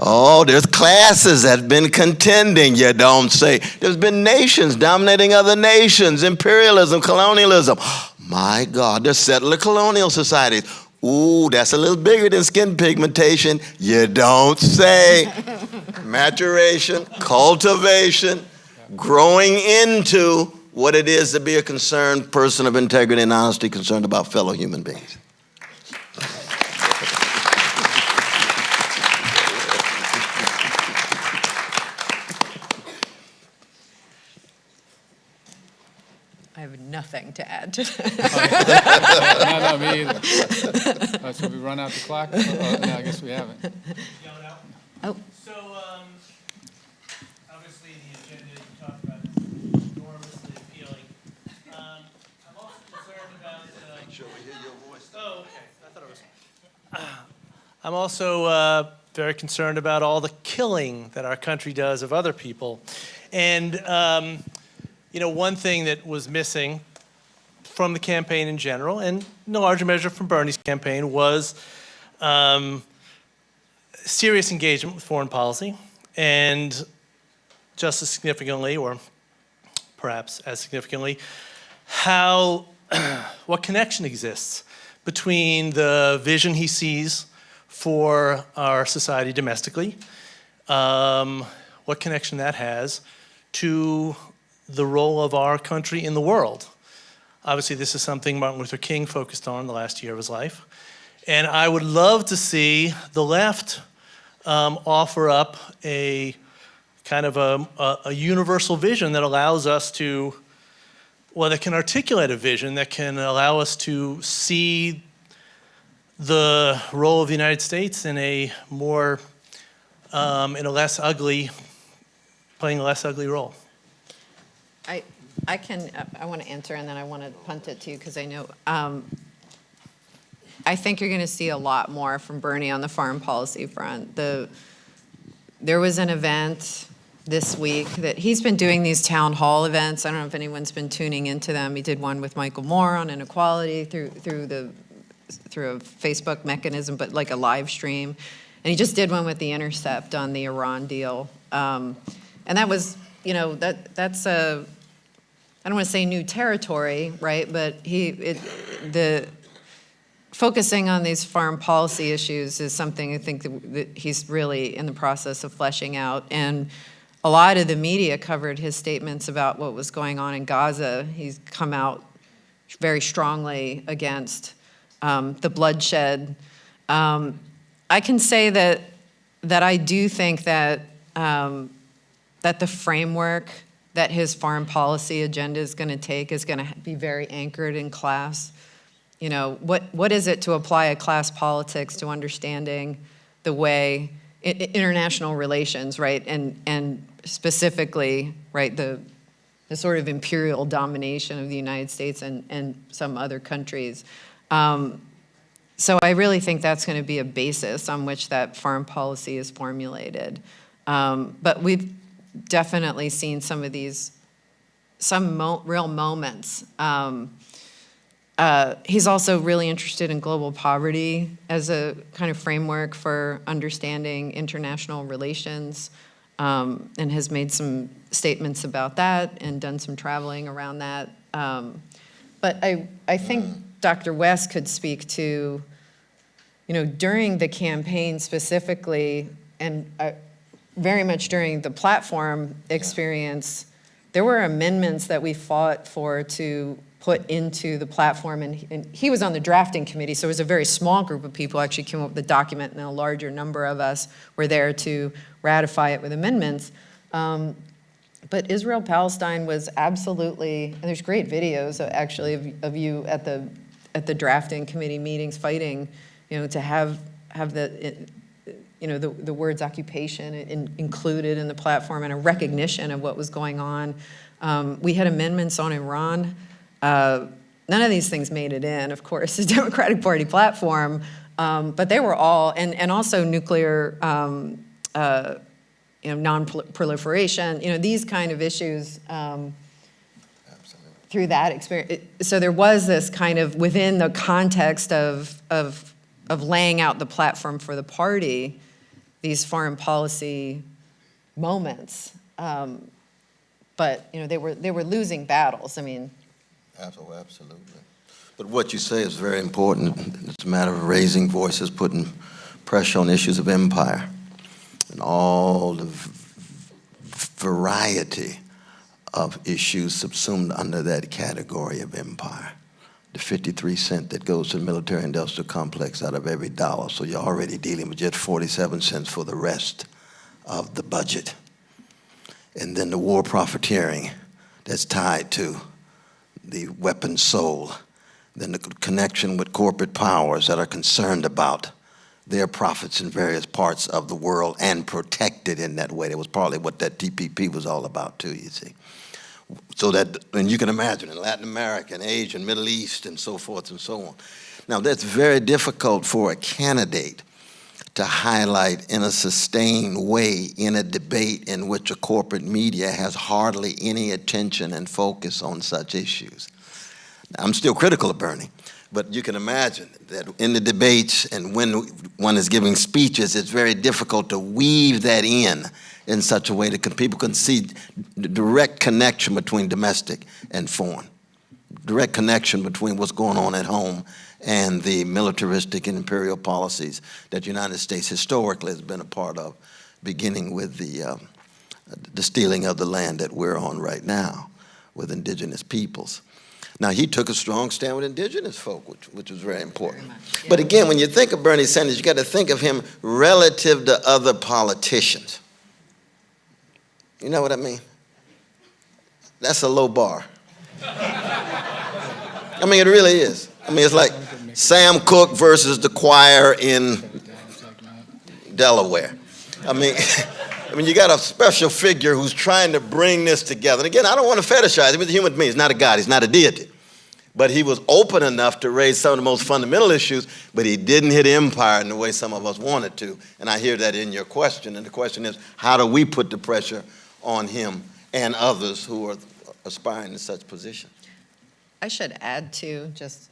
Oh, there's classes that have been contending. You don't say. There's been nations dominating other nations, imperialism, colonialism. My God, there's settler colonial societies. Ooh, that's a little bigger than skin pigmentation. You don't say. Maturation, cultivation, growing into what it is to be a concerned person of integrity and honesty, concerned about fellow human beings. I have nothing to add to that. No, me either. Should we run out the clock? No, I guess we haven't. Oh. So, obviously, the agenda you talked about is enormously appealing. I'm also concerned about. Shall we hear your voice? Oh, okay. I thought it was. I'm also very concerned about all the killing that our country does of other people, and you know, one thing that was missing from the campaign in general, and in a larger measure from Bernie's campaign, was serious engagement with foreign policy, and just as significantly, or perhaps as significantly, how what connection exists between the vision he sees for our society domestically, what connection that has to the role of our country in the world. Obviously, this is something Martin Luther King focused on the last year of his life. And I would love to see the left offer up a kind of a universal vision that allows us to, well, that can articulate a vision that can allow us to see the role of the United States in a more, in a less ugly, playing a less ugly role. I want to answer, and then I want to punt it to you because I know, I think you're going to see a lot more from Bernie on the foreign policy front. There was an event this week that he's been doing these town hall events. I don't know if anyone's been tuning into them. He did one with Michael Moore on inequality through a Facebook mechanism, but like a live stream. And he just did one with The Intercept on the Iran deal. And that was, you know, that's a, I don't want to say new territory, right? But focusing on these foreign policy issues is something I think that he's really in the process of fleshing out. And a lot of the media covered his statements about what was going on in Gaza. He's come out very strongly against the bloodshed. I can say that I do think that that the framework that his foreign policy agenda is going to take is going to be very anchored in class. You know, what is it to apply a class politics to understanding the way international relations, right, and specifically, right, the sort of imperial domination of the United States and some other countries. So I really think that's going to be a basis on which that foreign policy is formulated. But we've definitely seen some of these, real moments. He's also really interested in global poverty as a kind of framework for understanding international relations, and has made some statements about that and done some traveling around that. But I think Dr. West could speak to, you know, during the campaign specifically, and very much during the platform experience, there were amendments that we fought for to put into the platform, and he was on the drafting committee, so it was a very small group of people actually came up with the document, and a larger number of us were there to ratify it with amendments. But Israel-Palestine was absolutely, and there's great videos actually of you at the drafting committee meetings fighting, to have the, the words occupation included in the platform and a recognition of what was going on. We had amendments on Iran. None of these things made it in, of course, the Democratic Party platform, but they were all, and also nuclear, non-proliferation, these kind of issues through that experience. So there was this kind of, within the context of laying out the platform for the party, these foreign policy moments. But they were losing battles. I mean. Absolutely. But what you say is very important. It's a matter of raising voices, putting pressure on issues of empire, and all the variety of issues subsumed under that category of empire. The 53 cents that goes to the military-industrial complex out of every dollar, so you're already dealing with just 47 cents for the rest of the budget. And then the war profiteering that's tied to the weapons sold, then the connection with corporate powers that are concerned about their profits in various parts of the world and protected in that way. That was partly what that TPP was all about too, you see. So that, and you can imagine in Latin America and Asia and Middle East and so forth and so on. Now that's very difficult for a candidate to highlight in a sustained way in a debate in which a corporate media has hardly any attention and focus on such issues. Now, I'm still critical of Bernie, but you can imagine that in the debates and when one is giving speeches, it's very difficult to weave that in such a way that people can see the direct connection between domestic and foreign, direct connection between what's going on at home and the militaristic and imperial policies that the United States historically has been a part of, beginning with the stealing of the land that we're on right now with indigenous peoples. Now, he took a strong stand with indigenous folk, which was very important. Yeah. But again, when you think of Bernie Sanders, you got to think of him relative to other politicians. You know what I mean? That's a low bar. I mean, it really is. I mean, it's like Sam Cooke versus the choir in Delaware. I mean, you got a special figure who's trying to bring this together. And again, I don't want to fetishize him. He's a human being. He's not a god. He's not a deity. But he was open enough to raise some of the most fundamental issues, but he didn't hit empire in the way some of us wanted to. And I hear that in your question. And the question is, how do we put the pressure on him and others who are aspiring to such positions? I should add, too, just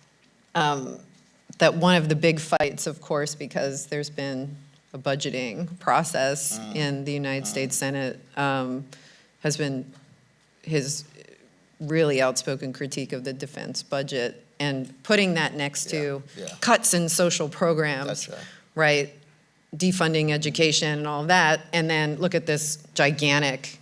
that one of the big fights, of course, because there's been a budgeting process in the United States Senate, has been his really outspoken critique of the defense budget and putting that next to cuts in social programs, right? Defunding education and all that, and then look at this gigantic,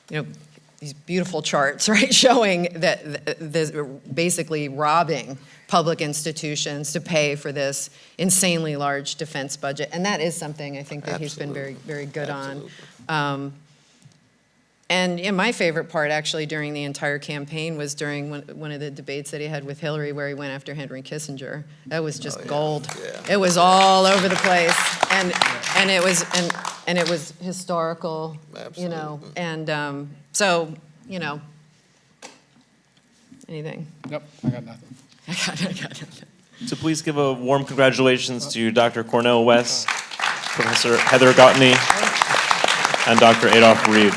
these beautiful charts, right, showing that this basically robbing public institutions to pay for this insanely large defense budget. And that is something I think that he's been very, very good on. And my favorite part actually during the entire campaign was during one of the debates that he had with Hillary where he went after Henry Kissinger. That was just gold. Yeah. It was all over the place. And it was historical, and so, anything. Nope, I got nothing. I got nothing. So please give a warm congratulations to Dr. Cornel West, Professor Heather Gautney, and Dr. Adolph Reed.